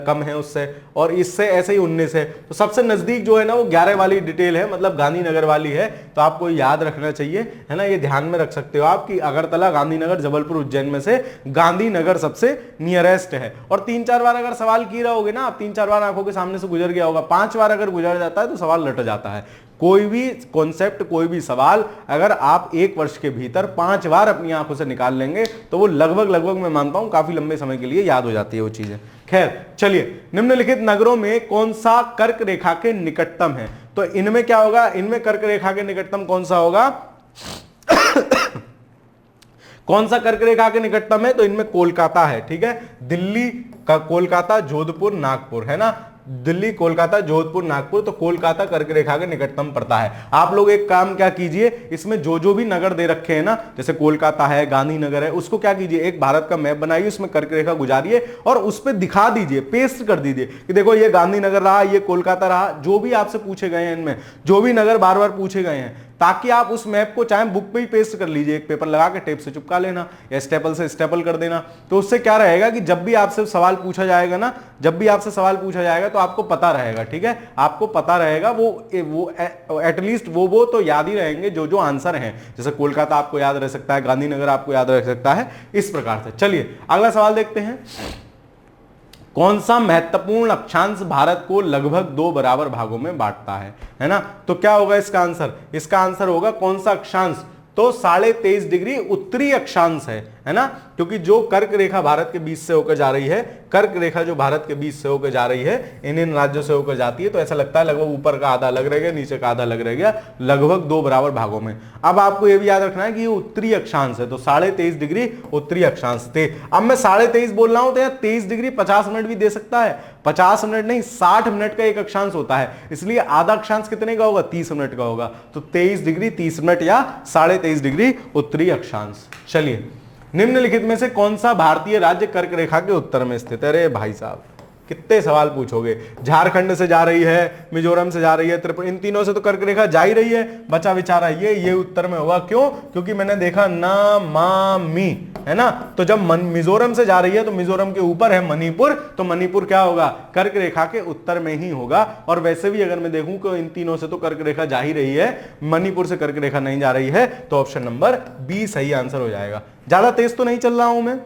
कम है उससे, और इससे ऐसे ही 19 है। तो सबसे नजदीक जो है ना वो 11 वाली डिटेल है, मतलब गांधीनगर वाली है। तो आपको याद रखना चाहिए, है ना, ये ध्यान में रख सकते हो आप कि अगरतला, गांधीनगर, जबलपुर, उज्जैन में से गांधीनगर सबसे नियरेस्ट है। और 3-4 बार अगर सवाल की रहोगे ना आप, 3-4 बार आंखों के सामने से गुजर गया होगा, 5 बार अगर गुजर जाता है तो सवाल लट जाता है। कोई भी कॉन्सेप्ट, कोई भी सवाल अगर आप 1 वर्ष के भीतर 5 बार अपनी आंखों से निकाल लेंगे तो वो लगभग मैं मानता हूं काफी लंबे समय के लिए याद हो जाती है वो चीजें। खैर चलिए, निम्नलिखित नगरों में कौन सा कर्क रेखा के निकटतम है? तो इनमें क्या होगा, इनमें कर्क रेखा के निकटतम कौन सा होगा? कौन सा कर्क रेखा के निकटतम है? तो इनमें कोलकाता है, ठीक है, दिल्ली का, कोलकाता, जोधपुर, नागपुर, है ना, दिल्ली, कोलकाता, जोधपुर, नागपुर। तो कोलकाता कर्क रेखा के निकटतम पड़ता है। आप लोग एक काम क्या कीजिए, इसमें जो भी नगर दे रखे हैं ना, जैसे कोलकाता है, गांधीनगर है, उसको क्या कीजिए, एक भारत का मैप बनाइए, उसमें कर्क रेखा गुजारिए और उस पर दिखा दीजिए, पेस्ट कर दीजिए कि देखो ये गांधीनगर रहा, ये कोलकाता रहा। जो भी आपसे पूछे गए हैं इनमें, जो भी नगर बार बार पूछे गए हैं, ताकि आप उस मैप को चाहे बुक पे ही पेस्ट कर लीजिए, एक पेपर लगा के टेप से चिपका लेना या स्टेपल से स्टेपल कर देना। तो उससे क्या रहेगा कि जब भी आपसे सवाल पूछा जाएगा ना, जब भी आपसे सवाल पूछा जाएगा तो आपको पता रहेगा, ठीक है, आपको पता रहेगा। वो एटलीस्ट वो तो याद ही रहेंगे जो आंसर हैं। जैसे कोलकाता आपको याद रह सकता है, गांधीनगर आपको याद रह सकता है, इस प्रकार से। चलिए अगला सवाल देखते हैं। कौन सा महत्वपूर्ण अक्षांश भारत को लगभग 2 बराबर भागों में बांटता है ना? तो क्या होगा इसका आंसर? इसका आंसर होगा कौन सा अक्षांश? तो 23.5 डिग्री उत्तरी अक्षांश है ना, क्योंकि जो कर्क रेखा भारत के बीच से होकर जा रही है, कर्क रेखा जो भारत के बीच से होकर जा रही है, इन राज्यों से होकर जाती है, तो ऐसा लगता है लगभग ऊपर का आधा अलग रह गया, नीचे का आधा अलग रह गया, लगभग 2 बराबर भागों में। अब आपको यह भी याद रखना है कि ये उत्तरी अक्षांश है, तो 23.5 डिग्री उत्तरी अक्षांश थे। अब मैं 23.5 बोल रहा हूं तो यहाँ 23 डिग्री 50 मिनट भी दे सकता है, 50 मिनट नहीं 60 मिनट का एक अक्षांश होता है, इसलिए आधा अक्षांश कितने का होगा? 30 मिनट का होगा। तो 23 डिग्री 30 मिनट या 23.5 डिग्री उत्तरी अक्षांश। चलिए, निम्नलिखित में से कौन सा भारतीय राज्य कर्क रेखा के उत्तर में स्थित है? अरे भाई साहब कितने सवाल पूछोगे। झारखंड से जा रही है, मिजोरम से जा रही है, त्रिपुरा, इन तीनों से तो कर्क रेखा जा ही रही है, बचा बेचारा ये उत्तर में होगा। क्यों? क्योंकि मैंने देखा ना मा मी, है ना, तो जब मिजोरम से जा रही है तो मिजोरम के ऊपर है मणिपुर, तो मणिपुर क्या होगा? कर्क रेखा के उत्तर में ही होगा। और वैसे भी अगर मैं देखूं कि इन तीनों से तो कर्क रेखा जा ही रही है, मणिपुर से कर्क रेखा नहीं जा रही है, तो ऑप्शन नंबर बी सही आंसर हो जाएगा। ज्यादा तेज तो नहीं चल रहा हूं मैं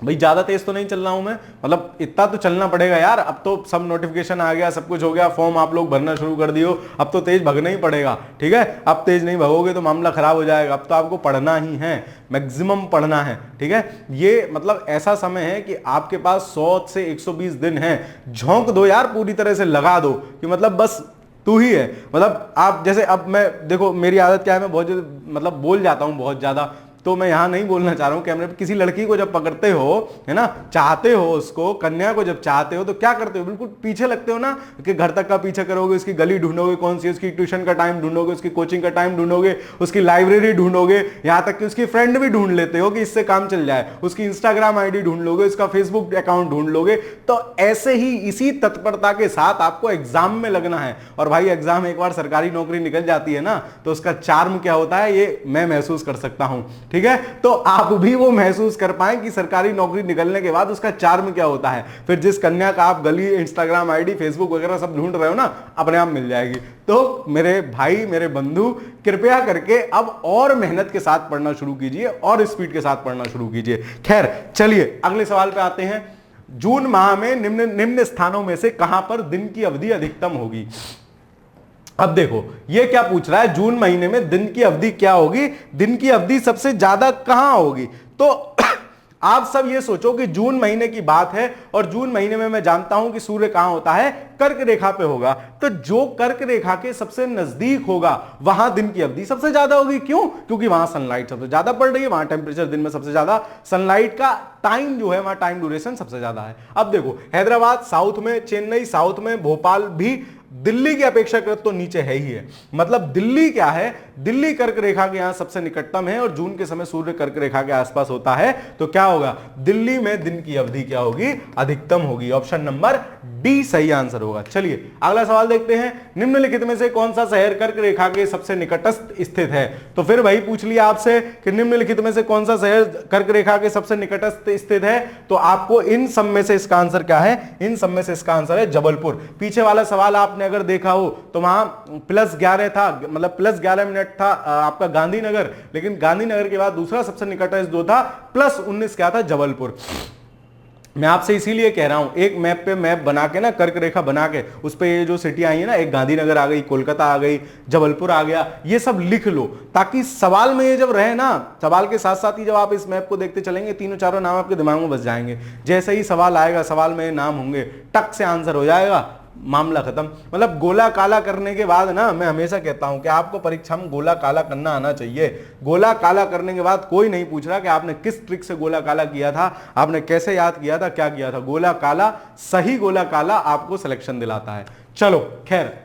भाई, ज्यादा तेज तो नहीं चल रहा हूं मैं, मतलब इतना तो चलना पड़ेगा यार। अब तो सब नोटिफिकेशन आ गया, सब कुछ हो गया, फॉर्म आप लोग भरना शुरू कर दियो, अब तो तेज भगना ही पड़ेगा, ठीक है। अब तेज नहीं भगोगे तो मामला खराब हो जाएगा। अब तो आपको पढ़ना ही है, मैक्सिमम पढ़ना है, ठीक है। ये मतलब ऐसा समय है कि आपके पास 100 से 120 दिन है, झोंक दो यार, पूरी तरह से लगा दो कि मतलब बस तू ही है। मतलब आप जैसे, अब मैं देखो मेरी आदत क्या है, मैं बहुत मतलब बोल जाता हूं बहुत ज्यादा, तो मैं यहां नहीं बोलना चाह रहा हूं कैमरे पे। किसी लड़की को जब पकड़ते हो, है ना, चाहते हो उसको, कन्या को जब चाहते हो तो क्या करते हो? बिल्कुल पीछे लगते हो ना, कि घर तक का पीछे करोगे, उसकी गली ढूंढोगे कौन सी, उसकी ट्यूशन का टाइम ढूंढोगे, उसकी कोचिंग का टाइम ढूंढोगे, उसकी लाइब्रेरी ढूंढोगे, यहां तक कि उसकी फ्रेंड भी ढूंढ लेते हो कि इससे काम चल जाए, उसकी इंस्टाग्राम आईडी ढूंढ लोगे, उसका फेसबुक अकाउंट ढूंढ लोगे। तो ऐसे ही इसी तत्परता के साथ आपको एग्जाम में लगना है। और भाई एग्जाम एक बार सरकारी नौकरी निकल जाती है ना, तो उसका चार्म क्या होता है ये मैं महसूस कर सकता हूं, ठीक है। तो आप भी वो महसूस कर पाए कि सरकारी नौकरी निकलने के बाद उसका चार्म क्या होता है। फिर जिस कन्या का आप गली, इंस्टाग्राम आईडी, फेसबुक वगैरह सब ढूंढ रहे हो ना, अपने आप मिल जाएगी। तो मेरे भाई, मेरे बंधु, कृपया करके अब और मेहनत के साथ पढ़ना शुरू कीजिए और स्पीड के साथ पढ़ना शुरू कीजिए। खैर चलिए अगले सवाल पे आते हैं। जून माह में निम्न स्थानों में से कहां पर दिन की अवधि अधिकतम होगी? अब देखो ये क्या पूछ रहा है, जून महीने में दिन की अवधि क्या होगी, दिन की अवधि सबसे ज्यादा कहां होगी? तो आप सब ये सोचो कि जून महीने की बात है और जून महीने में मैं जानता हूं कि सूर्य कहां होता है, कर्क रेखा पे होगा। तो जो कर्क रेखा के सबसे नजदीक होगा वहां दिन की अवधि सबसे ज्यादा होगी। क्यों? क्योंकि वहां सनलाइट सबसे ज्यादा पड़ रही है, वहां टेम्परेचर दिन में सबसे ज्यादा, सनलाइट का टाइम जो है वहां टाइम ड्यूरेशन सबसे ज्यादा है। अब देखो हैदराबाद साउथ में, चेन्नई साउथ में, भोपाल भी दिल्ली की अपेक्षाकृत तो नीचे है ही है। मतलब दिल्ली क्या है, दिल्ली कर्क रेखा के यहां सबसे निकटतम है और जून के समय सूर्य कर्क रेखा के आसपास होता है, तो क्या होगा, दिल्ली में दिन की अवधि क्या होगी, अधिकतम होगी। ऑप्शन नंबर डी सही आंसर होगा। चलिए अगला सवाल देखते हैं, निम्नलिखित में से कौन सा शहर कर्क रेखा के सबसे निकटस्थ स्थित है। तो फिर वही पूछ लिया आपसे कि निम्नलिखित में से कौन सा शहर कर्क रेखा के सबसे निकटस्थ स्थित है, तो आपको इन सब में से इसका आंसर क्या है, इन सब में से इसका आंसर है जबलपुर। पीछे वाला सवाल आपने अगर देखा हो तो वहां +11 था, मतलब +11 मिनट था आपका गांधीनगर, लेकिन गांधीनगर के बाद दूसरा सबसे निकटस्थ जो था +19 क्या था, जबलपुर। मैं आपसे इसीलिए कह रहा हूं, एक मैप पे मैप बना के ना, कर्क रेखा बना के उस पे ये जो सिटी आई है ना, एक गांधीनगर आ गई, कोलकाता आ गई, जबलपुर आ गया, ये सब लिख लो, ताकि सवाल में ये जब रहे ना, सवाल के साथ साथ ही जब आप इस मैप को देखते चलेंगे, तीनों चारों नाम आपके दिमाग में बस जाएंगे। जैसे ही सवाल आएगा, सवाल में नाम होंगे, टक से आंसर हो जाएगा, मामला खत्म। मतलब गोला काला करने के बाद ना, मैं हमेशा कहता हूं कि आपको परीक्षा में गोला काला करना आना चाहिए। गोला काला करने के बाद कोई नहीं पूछ रहा कि आपने किस ट्रिक से गोला काला किया था, आपने कैसे याद किया था, क्या किया था। गोला काला, सही गोला काला आपको सिलेक्शन दिलाता है। चलो खैर,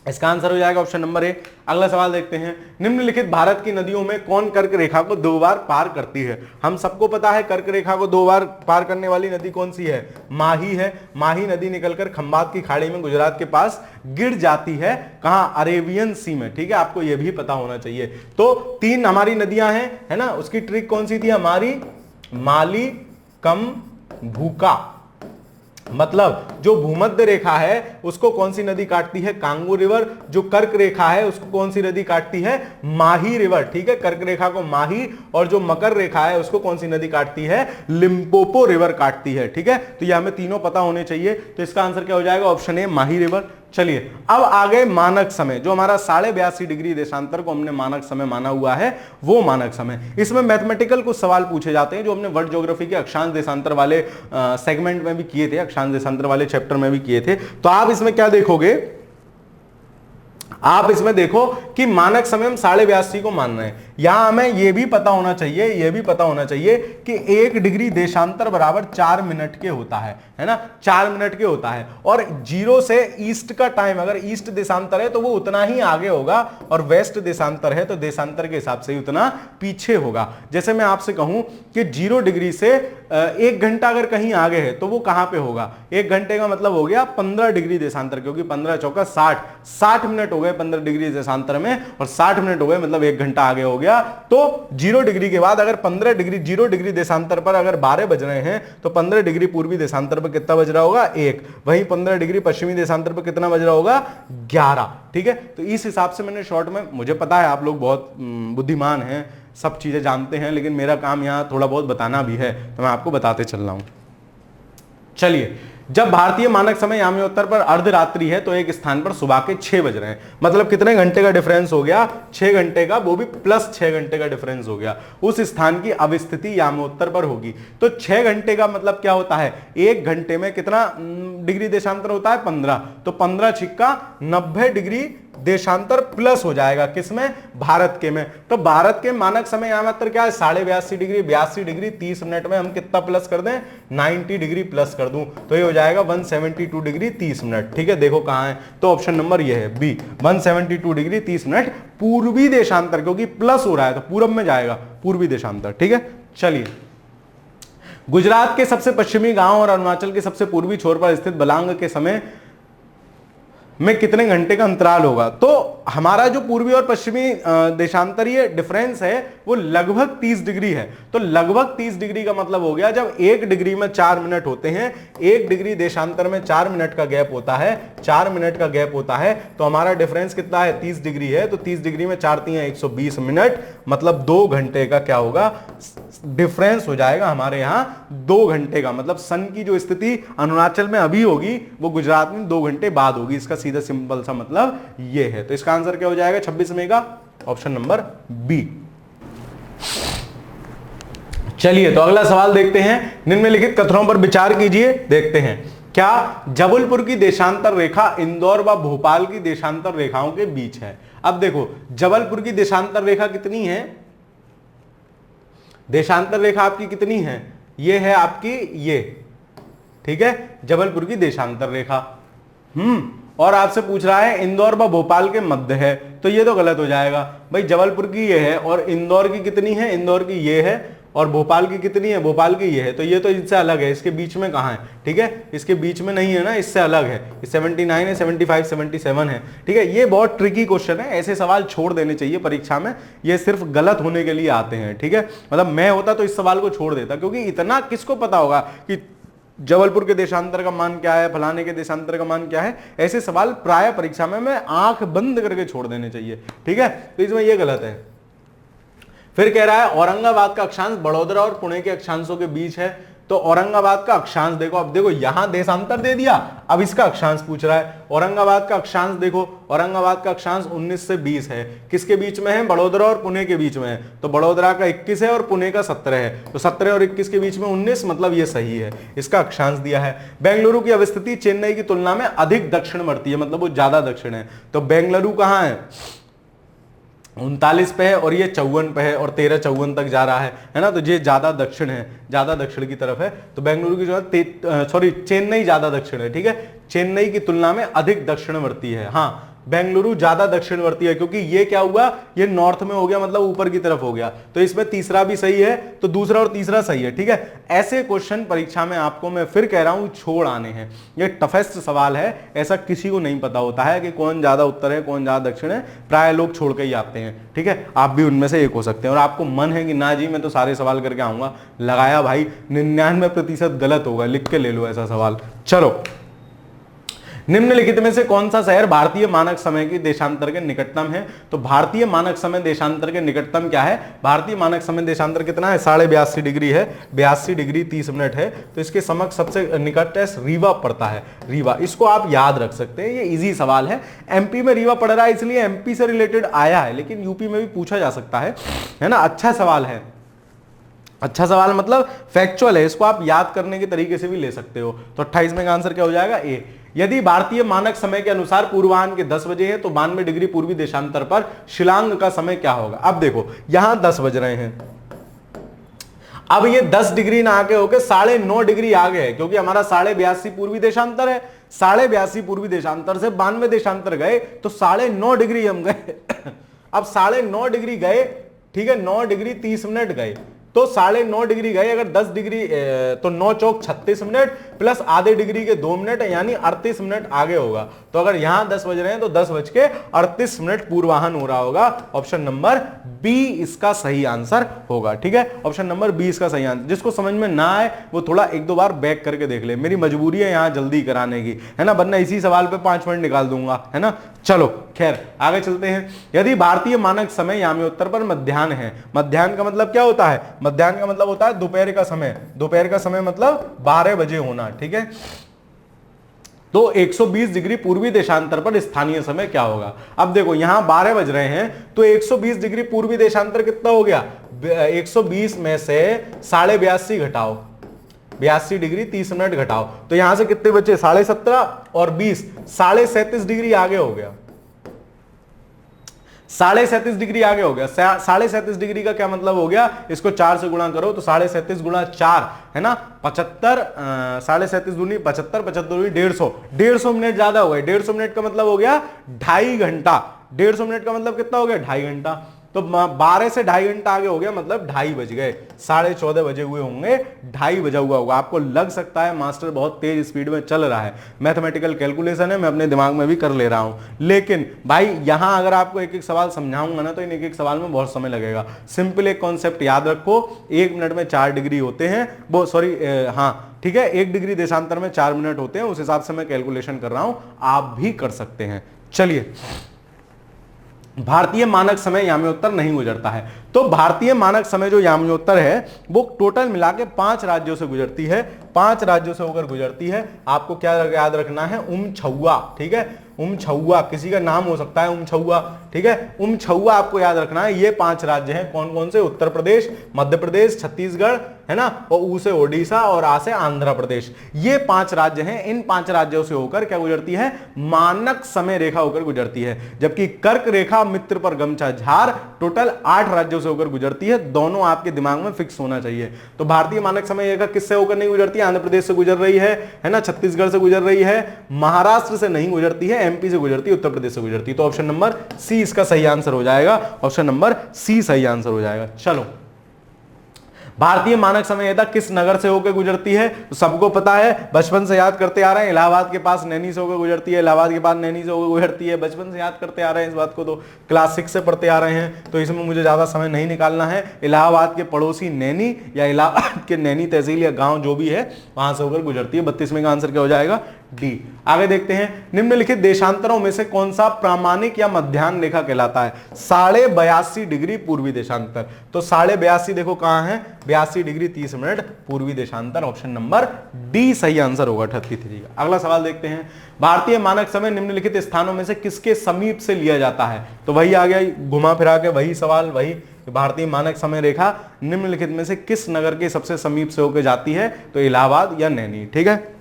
इसका आंसर हो जाएगा ऑप्शन नंबर ए। अगला सवाल देखते हैं, निम्नलिखित भारत की नदियों में कौन कर्क रेखा को 2 बार पार करती है। हम सबको पता है कर्क रेखा को 2 बार पार करने वाली नदी कौन सी है, माही है। माही नदी निकलकर खंभात की खाड़ी में गुजरात के पास गिर जाती है, कहां, अरेबियन सी में। ठीक है, आपको यह भी पता होना चाहिए। तो 3 हमारी नदियां हैं, है ना। उसकी ट्रिक कौन सी थी हमारी, माली कम भूका, मतलब जो भूमध्य रेखा है उसको कौन सी नदी काटती है, कांगू रिवर। जो कर्क रेखा है उसको कौन सी नदी काटती है, माही रिवर। ठीक है, कर्क रेखा को माही, और जो मकर रेखा है उसको कौन सी नदी काटती है, लिम्पोपो रिवर काटती है। ठीक है, तो ये हमें तीनों पता होने चाहिए। तो इसका आंसर क्या हो जाएगा, ऑप्शन ए, माही रिवर। चलिए अब आ गए मानक समय, जो हमारा 82.5 डिग्री देशांतर को हमने मानक समय माना हुआ है, वो मानक समय। इसमें मैथमेटिकल कुछ सवाल पूछे जाते हैं, जो हमने वर्ल्ड ज्योग्राफी के अक्षांश देशांतर वाले सेगमेंट में भी किए थे, अक्षांश देशांतर वाले चैप्टर में भी किए थे। तो आप इसमें क्या देखोगे, आप इसमें देखो कि मानक समय हम 82.5 को मान रहे हैं। यहां हमें यह भी पता होना चाहिए, यह भी पता होना चाहिए कि 1 डिग्री देशांतर बराबर 4 मिनट के होता है ना, 4 मिनट के होता है। और 0 से ईस्ट का टाइम, अगर ईस्ट देशांतर है तो वो उतना ही आगे होगा, और वेस्ट देशांतर है तो देशांतर के हिसाब से ही उतना पीछे होगा। जैसे मैं आपसे कहूं कि 0 डिग्री से 1 घंटा अगर कहीं आगे है तो वो कहां पे होगा, 1 घंटे का मतलब हो गया 15 डिग्री देशांतर, क्योंकि 15 चौका 60 मिनट हो गए 15 डिग्री देशांतर में, और 60 मिनट हो गए मतलब 1 घंटा आगे हो गया। तो 0 डिग्री के बाद अगर 15 डिग्री, 0 डिग्री देशांतर पर अगर 12 बज रहे हैं तो 15 डिग्री पूर्वी देशांतर पर कितना बज रहा होगा, 1। वहीं 15 डिग्री पश्चिमी देशांतर पर कितना बज रहा होगा, 11। ठीक है, तो इस हिसाब से मैंने शॉर्ट में, मुझे पता है आप लोग बहुत बुद्धिमान हैं, सब चीजें जानते हैं, लेकिन मेरा काम यहां थोड़ा बहुत बताना भी है, तो मैं आपको बताते चल रहा हूं। चलिए, जब भारतीय मानक समय यामी उत्तर पर अर्धरात्रि है तो एक स्थान पर सुबह के 6 बज रहे हैं, मतलब कितने घंटे का डिफरेंस हो गया, 6 घंटे का, वो भी +6 घंटे का डिफरेंस हो गया। उस स्थान की अवस्थिति यामोत्तर पर होगी। तो 6 घंटे का मतलब क्या होता है, 1 घंटे में कितना डिग्री देशांतर होता है, 15। तो 15 छिक्का 90 डिग्री देशांतर प्लस हो जाएगा, किसमें, भारत के में। तो भारत के मानक समय यामांतर क्या है, 82.5 डिग्री, 82 डिग्री 30 मिनट में हम कितना प्लस कर दें, 90 डिग्री प्लस कर दूं, तो ये हो जाएगा 172 डिग्री 30 मिनट। ठीक है, देखो कहां है, तो ऑप्शन नंबर ये है बी, 172 डिग्री 30 मिनट पूर्वी देशांतर, क्योंकि प्लस हो रहा है तो पूरब में जाएगा, पूर्वी देशांतर। ठीक है, चलिए, गुजरात के सबसे पश्चिमी गांव और अरुणाचल के सबसे पूर्वी छोर पर स्थित बलांग के समय में कितने घंटे का अंतराल होगा। तो हमारा जो पूर्वी और पश्चिमी देशांतरीय डिफरेंस है वो लगभग 30 डिग्री है। तो लगभग 30 डिग्री का मतलब हो गया, जब 1 डिग्री में 4 मिनट होते हैं, 1 डिग्री देशांतर में 4 मिनट का गैप होता है, 4 मिनट का गैप होता है, तो हमारा डिफरेंस कितना है, 30 डिग्री है। तो 30 डिग्री में 4 3 120 मिनट, मतलब 2 घंटे का क्या होगा, डिफरेंस हो जाएगा हमारे यहां 2 घंटे का। मतलब सन की जो स्थिति अरुणाचल में अभी होगी वो गुजरात में 2 घंटे बाद होगी। इसका सीधा सिंपल सा मतलब ये है। तो इसका आंसर क्या हो जाएगा, 26 में का ऑप्शन नंबर बी। चलिए, तो अगला सवाल देखते हैं, निम्नलिखित कथनों पर विचार कीजिए। देखते हैं, क्या जबलपुर की देशांतर रेखा इंदौर व भोपाल की देशांतर रेखाओं के बीच है। अब देखो, जबलपुर की देशांतर रेखा कितनी है, देशांतर रेखा आपकी कितनी है, ये है आपकी ये, ठीक है, जबलपुर की देशांतर रेखा। और आपसे पूछ रहा है इंदौर व भोपाल के मध्य है, तो ये तो गलत हो जाएगा भाई। जबलपुर की ये है और इंदौर की कितनी है, इंदौर की ये है, और भोपाल की कितनी है, भोपाल की ये है, तो ये तो इससे अलग है, इसके बीच में कहाँ है, ठीक है, इसके बीच में नहीं है ना, इससे अलग है, 79 है, 75 77 है, ठीक है। ये बहुत ट्रिकी क्वेश्चन है, ऐसे सवाल छोड़ देने चाहिए परीक्षा में, ये सिर्फ गलत होने के लिए आते हैं, ठीक है। मतलब मैं होता तो इस सवाल को छोड़ देता, क्योंकि इतना किसको पता होगा कि जबलपुर के देशांतर का मान क्या है, फलाने के देशांतर का मान क्या है, ऐसे सवाल प्राय परीक्षा में मैं आंख बंद करके छोड़ देने चाहिए, ठीक है। तो इसमें यह गलत है। फिर कह रहा है औरंगाबाद का अक्षांश बड़ौदा और पुणे के अक्षांशों के बीच है, तो औरंगाबाद का अक्षांश देखो, अब देखो यहां देशांतर दे दिया, अब इसका अक्षांश पूछ रहा है। औरंगाबाद का अक्षांश देखो, औरंगाबाद का अक्षांश 19 से 20 है, किसके बीच में है, बड़ौदा और पुणे के बीच में है, तो बड़ौदा का 21 है और पुणे का 17 है, तो 17 और 21 के बीच में 19, मतलब ये सही है, इसका अक्षांश दिया है। बेंगलुरु की अवस्थिति चेन्नई की तुलना में अधिक दक्षिणवर्ती है, मतलब वो ज्यादा दक्षिण है, तो बेंगलुरु कहां है, 39 पे है और ये 54 पे है और 13 54 तक जा रहा है ना, तो ये ज्यादा दक्षिण है, ज्यादा दक्षिण की तरफ है, तो बेंगलुरु की जो है सॉरी चेन्नई ज्यादा दक्षिण है, ठीक है, चेन्नई की तुलना में अधिक दक्षिणवर्ती है। हाँ, बेंगलुरु ज्यादा दक्षिणवर्ती है, क्योंकि ये क्या हुआ, ये नॉर्थ में हो गया, मतलब ऊपर की तरफ हो गया, तो इसमें तीसरा भी सही है, तो दूसरा और तीसरा सही है, ठीक है। ऐसे क्वेश्चन परीक्षा में आपको मैं फिर कह रहा हूं छोड़ आने हैं, ये टफेस्ट सवाल है, ऐसा किसी को नहीं पता होता है कि कौन ज्यादा उत्तर है कौन ज्यादा दक्षिण है, प्राय लोग छोड़ के ही आते हैं, ठीक है। आप भी उनमें से एक हो सकते हैं, और आपको मन है कि ना जी मैं तो सारे सवाल करके आऊंगा, लगाया भाई 99% गलत होगा, लिख के ले लो ऐसा सवाल। चलो, निम्नलिखित में से कौन सा शहर भारतीय मानक समय की देशांतर के निकटतम है, तो भारतीय मानक समय देशांतर के निकटतम क्या है, भारतीय मानक समय देशांतर कितना है, 82.5 डिग्री है, 82 डिग्री 30 मिनट है, तो इसके समक्ष सबसे निकट रीवा पड़ता है, रीवा, इसको आप याद रख सकते हैं, ये इजी सवाल है। एमपी में रीवा पड़ रहा है इसलिए एमपी से रिलेटेड आया है, लेकिन यूपी में भी पूछा जा सकता है ना, अच्छा सवाल है, अच्छा सवाल मतलब फैक्चुअल है, इसको आप याद करने के तरीके से भी ले सकते हो। तो 28 में का आंसर क्या हो जाएगा, ए। यदि भारतीय मानक समय के अनुसार पूर्वाह्न के 10 बजे है, तो 92 डिग्री पूर्वी देशांतर पर शिलांग का समय क्या होगा। अब देखो यहां 10 बज रहे हैं, अब ये 10 डिग्री ना आके होके 9.5 डिग्री आ गए, क्योंकि हमारा 82.5 पूर्वी देशांतर है, 82.5 पूर्वी देशांतर से 92 देशांतर गए तो 9.5 डिग्री हम गए अब 9.5 डिग्री गए, ठीक है, 9 डिग्री 30 मिनट गए, तो 9.5 डिग्री गए, अगर 10 डिग्री तो 9 चौक 36 मिनट प्लस आधे डिग्री के 2 मिनट, यानी 38 मिनट आगे होगा। तो अगर यहां 10 बज रहे हैं तो 10:38 मिनट पूर्वाह्न हो रहा होगा। ऑप्शन नंबर बी इसका सही आंसर होगा, ठीक है, ऑप्शन नंबर बी इसका सही आंसर। जिसको समझ में ना आए वो थोड़ा 1-2 बार बैक करके देख ले, मेरी मजबूरी है यहां जल्दी कराने की, है ना, वरना इसी सवाल पे 5 मिनट निकाल दूंगा, है ना। चलो खैर आगे चलते हैं। यदि भारतीय मानक समय याम्योत्तर पर मध्याह्न है, मध्याह्न का मतलब क्या होता है, मध्याह्न का मतलब होता है दोपहर का समय, दोपहर का समय मतलब 12 बजे होना, ठीक है। तो 120 डिग्री पूर्वी देशांतर पर स्थानीय समय क्या होगा। अब देखो यहां 12 बज रहे हैं, तो 120 डिग्री पूर्वी देशांतर कितना हो गया, 120 में से 82.5 घटाओ, 82 डिग्री 30 मिनट घटाओ, तो यहां से कितने बचे, 17.5 और 20, 37.5 डिग्री आगे हो गया, 37.5 डिग्री आगे हो गया। 37.5 डिग्री का क्या मतलब हो गया, इसको 4 से गुणा करो, तो 37.5 गुणा 4 है ना 75, 37.5 दूनी 75, 75 दूनी 150, 150 मिनट ज्यादा हो गए। 150 मिनट का मतलब हो गया 2.5 घंटा, 150 मिनट का मतलब कितना हो गया, 2.5 घंटा, तो 12 से 2.5 घंटा आगे हो गया, मतलब 2:30 बज गए, 14:30 बजे हुए होंगे, 2:30 बजा हुआ होगा। आपको लग सकता है मास्टर बहुत तेज स्पीड में चल रहा है, मैथमेटिकल कैलकुलेशन है, मैं अपने दिमाग में भी कर ले रहा हूं, लेकिन भाई यहां अगर आपको एक एक सवाल समझाऊंगा ना, तो इन एक एक सवाल में बहुत समय लगेगा। सिंपल एक कॉन्सेप्ट याद रखो, 1 मिनट में 4 डिग्री होते हैं, वो सॉरी हाँ ठीक है, 1 डिग्री देशांतर में 4 मिनट होते हैं, उस हिसाब से मैं कैलकुलेशन कर रहा हूं, आप भी कर सकते हैं। चलिए, भारतीय मानक समय याम्योत्तर नहीं गुजरता है, तो भारतीय मानक समय जो याम्योत्तर है वो टोटल मिला के 5 राज्यों से गुजरती है, 5 राज्यों से होकर गुजरती है। आपको क्या याद रखना है, उमछौआ, ठीक है, उमछौआ किसी का नाम हो सकता है, उमछौआ, ठीक है, उमछौआ आपको याद रखना है। ये 5 राज्य हैं, कौन कौन से, उत्तर प्रदेश, मध्य प्रदेश, छत्तीसगढ़, है ना, और ऊ से ओडिशा और आ से आंध्र प्रदेश, ये 5 राज्य हैं। इन 5 राज्यों से होकर क्या गुजरती है, मानक समय रेखा होकर गुजरती है। जबकि कर्क रेखा, मित्र पर गमछा, झार, टोटल 8 राज्यों से होकर गुजरती है। दोनों आपके दिमाग में फिक्स होना चाहिए। तो भारतीय मानक समय रेखा किससे होकर नहीं गुजरती है, आंध्र प्रदेश से गुजर रही है ना, छत्तीसगढ़ से गुजर रही है, महाराष्ट्र से नहीं गुजरती है, एमपी से गुजरती है, उत्तर प्रदेश से गुजरती है। तो ऑप्शन नंबर सी इसका सही आंसर हो जाएगा, ऑप्शन नंबर सी सही आंसर हो जाएगा। चलो, भारतीय मानक समय संहिता किस नगर से होकर गुजरती है? तो सबको पता है, बचपन से याद करते आ रहे हैं, इलाहाबाद के पास नैनी से होकर गुजरती है, इलाहाबाद के पास नैनी से होकर गुजरती है, बचपन से याद करते आ रहे हैं इस बात को, तो क्लास 6 से पढ़ते आ रहे हैं, तो इसमें मुझे ज्यादा समय नहीं निकालना है। इलाहाबाद के पड़ोसी नैनी या इलाहाबाद के नैनी तहसील या गांव जो भी है वहां से होकर गुजरती है। 32वें का आंसर क्या हो जाएगा? डी। आगे देखते हैं, निम्नलिखित देशांतरों में से कौन सा प्रामाणिक या मध्याह्न रेखा कहलाता है? 82.5 डिग्री पूर्वी देशांतर। तो 82.5 देखो कहां है, 82 डिग्री 30 मिनट पूर्वी देशांतर, ऑप्शन नंबर डी सही आंसर होगा 33 का। अगला सवाल देखते हैं, भारतीय मानक समय निम्नलिखित स्थानों में से किसके समीप से लिया जाता है? तो वही आ गया, घुमा फिरा के वही सवाल, वही भारतीय मानक समय रेखा निम्नलिखित में से किस नगर के सबसे समीप से होकर जाती है? तो इलाहाबाद या नैनी। ठीक है,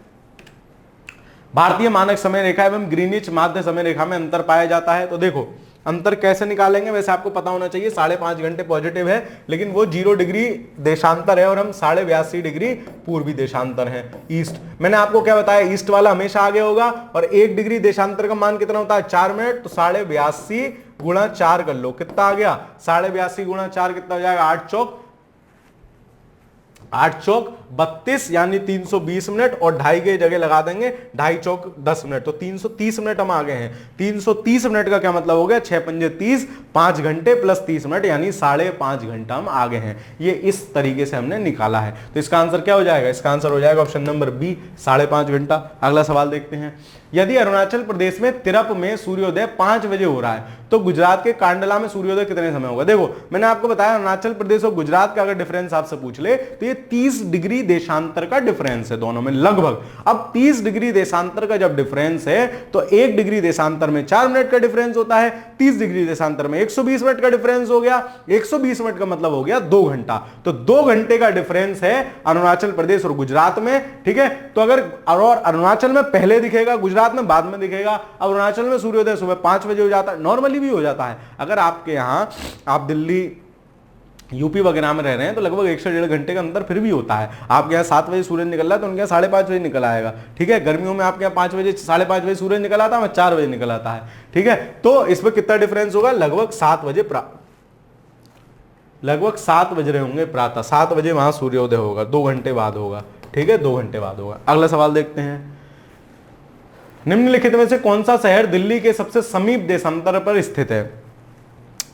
भारतीय मानक समय रेखा एवं ग्रीनिच माध्य समय रेखा में अंतर पाया जाता है। तो देखो अंतर कैसे निकालेंगे, वैसे आपको पता होना चाहिए 5.5 घंटे पॉजिटिव है, लेकिन वो 0 डिग्री देशांतर है और हम 82.5 डिग्री पूर्वी देशांतर है, ईस्ट। मैंने आपको क्या बताया, ईस्ट वाला हमेशा आगे होगा, और 1 डिग्री देशांतर का मान कितना होता है? 4 मिनट। तो 82.5 गुणा 4 कर लो, कितना आ गया? 82.5 गुणा 4 कितना हो जाएगा? 8 चौक 32 यानी 320 मिनट, और 2.5 की जगह लगा देंगे 2.5 चौक 10 मिनट, तो 330 मिनट हम आगे हैं। 330 मिनट का क्या मतलब हो गया? 6 पंजे 30, 5 घंटे प्लस 30 मिनट यानी 5.5 घंटा हम आगे हैं। ये इस तरीके से हमने निकाला है। तो इसका आंसर क्या हो जाएगा? इसका आंसर हो जाएगा ऑप्शन नंबर बी, 5.5 घंटा। अगला सवाल देखते हैं, यदि अरुणाचल प्रदेश में तिरप में सूर्योदय 5 बजे हो रहा है तो गुजरात के कांडला में सूर्योदय कितने समय होगा? देखो मैंने आपको बताया अरुणाचल प्रदेश और गुजरात का अगर डिफरेंस आपसे पूछ ले तो ये 30 डिग्री देशांतर का डिफरेंस है दोनों में लगभग। अब 30 डिग्री देशांतर का जब डिफरेंस है तो 1 डिग्री देशांतर में 4 मिनट का डिफरेंस होता है, 30 डिग्री देशांतर में 120 मिनट का डिफरेंस हो गया, 120 मिनट का मतलब हो गया 2 घंटा। तो 2 घंटे का डिफरेंस है अरुणाचल प्रदेश और गुजरात में। ठीक है, तो अगर और अरुणाचल में पहले दिखेगा, गुजरात में बाद में दिखेगा। अरुणाचल में सूर्योदय सुबह 5 बजे हो जाता है, नॉर्मली भी हो जाता है। अगर आपके यहां आप दिल्ली यूपी वगैरह में रह रहे हैं तो लगभग 1 से 1.5 घंटे का अंतर फिर भी होता है। आपके यहाँ 7 बजे सूरज निकल रहा है तो उनके यहाँ 5:30 बजे निकल आएगा। ठीक है, गर्मियों में आपके यहाँ 5 बजे 5:30 बजे सूरज निकल आता है, 4 बजे निकल आता है। ठीक है, तो इसमें कितना डिफरेंस होगा? लगभग 7 बजे लगभग 7 बज रहे होंगे प्रातः, 7 बजे वहां सूर्योदय होगा, 2 घंटे बाद होगा। ठीक है, 2 घंटे बाद होगा। अगला सवाल देखते हैं, निम्नलिखित में से कौन सा शहर दिल्ली के सबसे समीप देशांतर पर स्थित है?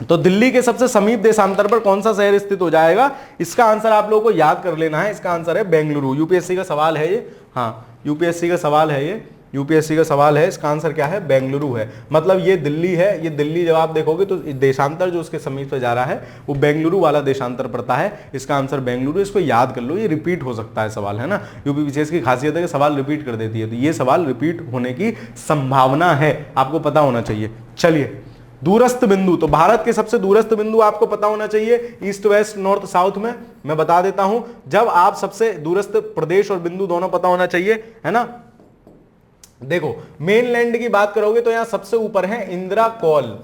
तो दिल्ली के सबसे समीप देशांतर पर कौन सा शहर स्थित हो जाएगा? इसका आंसर आप लोगों को याद कर लेना है। इसका आंसर है बेंगलुरु। यूपीएससी का सवाल है ये, हाँ यूपीएससी का सवाल है ये, यूपीएससी का सवाल है। इसका आंसर क्या है? बेंगलुरु है। मतलब ये दिल्ली है, ये दिल्ली जब आप देखोगे तो देशांतर जो उसके समीप से जा रहा है वो बेंगलुरु वाला देशांतर पड़ता है। इसका आंसर बेंगलुरु। इसको याद कर लो, ये रिपीट हो सकता है सवाल, है ना। यूपीपीसीएस की खासियत है कि सवाल रिपीट कर देती है, तो ये सवाल रिपीट होने की संभावना है, आपको पता होना चाहिए। चलिए, दूरस्थ बिंदु, तो भारत के सबसे दूरस्थ बिंदु आपको पता होना चाहिए, ईस्ट वेस्ट नॉर्थ साउथ में। मैं बता देता हूं, जब आप सबसे दूरस्थ प्रदेश और बिंदु दोनों पता होना चाहिए, है ना। देखो मेनलैंड की बात करोगे तो यहां सबसे ऊपर है इंदिरा कौल,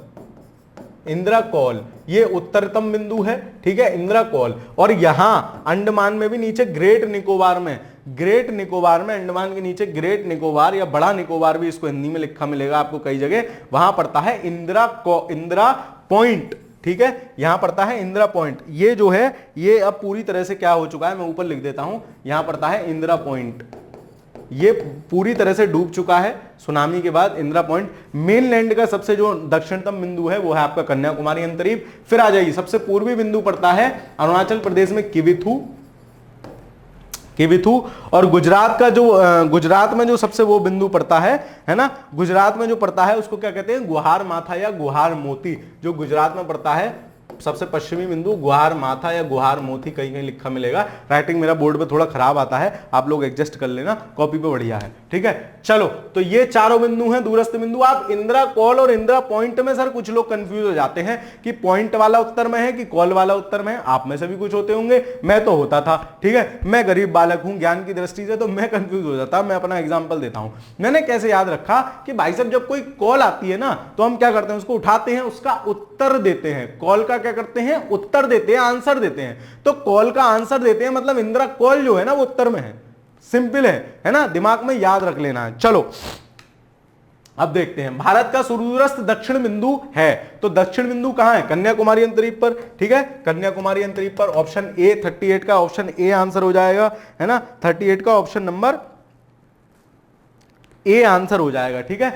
इंदिरा कौल ये उत्तरतम बिंदु है। ठीक है, इंदिरा कौल। और यहां अंडमान में भी नीचे ग्रेट निकोबार में, ग्रेट निकोबार में, अंडमान के नीचे ग्रेट निकोबार या बड़ा निकोबार भी इसको हिंदी में लिखा मिलेगा आपको कई जगह, वहां पड़ता है इंदिरा पॉइंट। ठीक है, यहां पड़ता है इंदिरा पॉइंट। ये जो है ये अब पूरी तरह से क्या हो चुका है, मैं ऊपर लिख देता हूं, यहां पड़ता है इंदिरा पॉइंट। ये पूरी तरह से डूब चुका है सुनामी के बाद, इंदिरा पॉइंट। मेनलैंड का सबसे जो दक्षिणतम बिंदु है वो है आपका कन्याकुमारी अंतरीप। फिर आ जाइए, सबसे पूर्वी बिंदु पड़ता है अरुणाचल प्रदेश में किविथू, और गुजरात का जो गुजरात में जो सबसे वो बिंदु पड़ता है ना, गुजरात में जो पड़ता है उसको क्या कहते हैं? गुहार माथा या गुहार मोती। जो गुजरात में पड़ता है सबसे पश्चिमी बिंदु गुहार माथा या गुहार मोती, कहीं कहीं लिखा मिलेगा। राइटिंग मेरा बोर्ड पे थोड़ा खराब आता है, आप लोग एडजस्ट कर लेना, कॉपी पे बढ़िया है। ठीक है, चलो तो ये चारों बिंदु हैं दूरस्थ बिंदु। आप इंदिरा कॉल और इंदिरा पॉइंट में सर कुछ लोग कंफ्यूज हो जाते हैं कि पॉइंट वाला उत्तर में है कि कॉल वाला उत्तर में है। आप में से भी कुछ होते होंगे, मैं तो होता था। ठीक है, मैं गरीब बालक हूं ज्ञान की दृष्टि से, तो मैं कंफ्यूज हो जाता। मैं अपना एग्जाम्पल देता हूं। मैंने कैसे याद रखा कि भाई साहब जब कोई कॉल आती है ना तो हम क्या करते हैं, उसको उठाते हैं, उसका उत्तर देते हैं। कॉल का क्या करते हैं? उत्तर देते हैं, आंसर देते हैं। तो कॉल का आंसर देते हैं मतलब इंदिरा कॉल जो है ना वो उत्तर में है। सिंपल है ना, दिमाग में याद रख लेना है। चलो अब देखते हैं भारत का सुदूरस्थ दक्षिण बिंदु है, तो दक्षिण बिंदु कहां है? कन्याकुमारी अंतरीप पर, ठीक है, कन्याकुमारी अंतरीप पर। ऑप्शन ए 38 का ऑप्शन ए आंसर हो जाएगा, है ना, 38 का ऑप्शन नंबर ए आंसर हो जाएगा, ठीक है।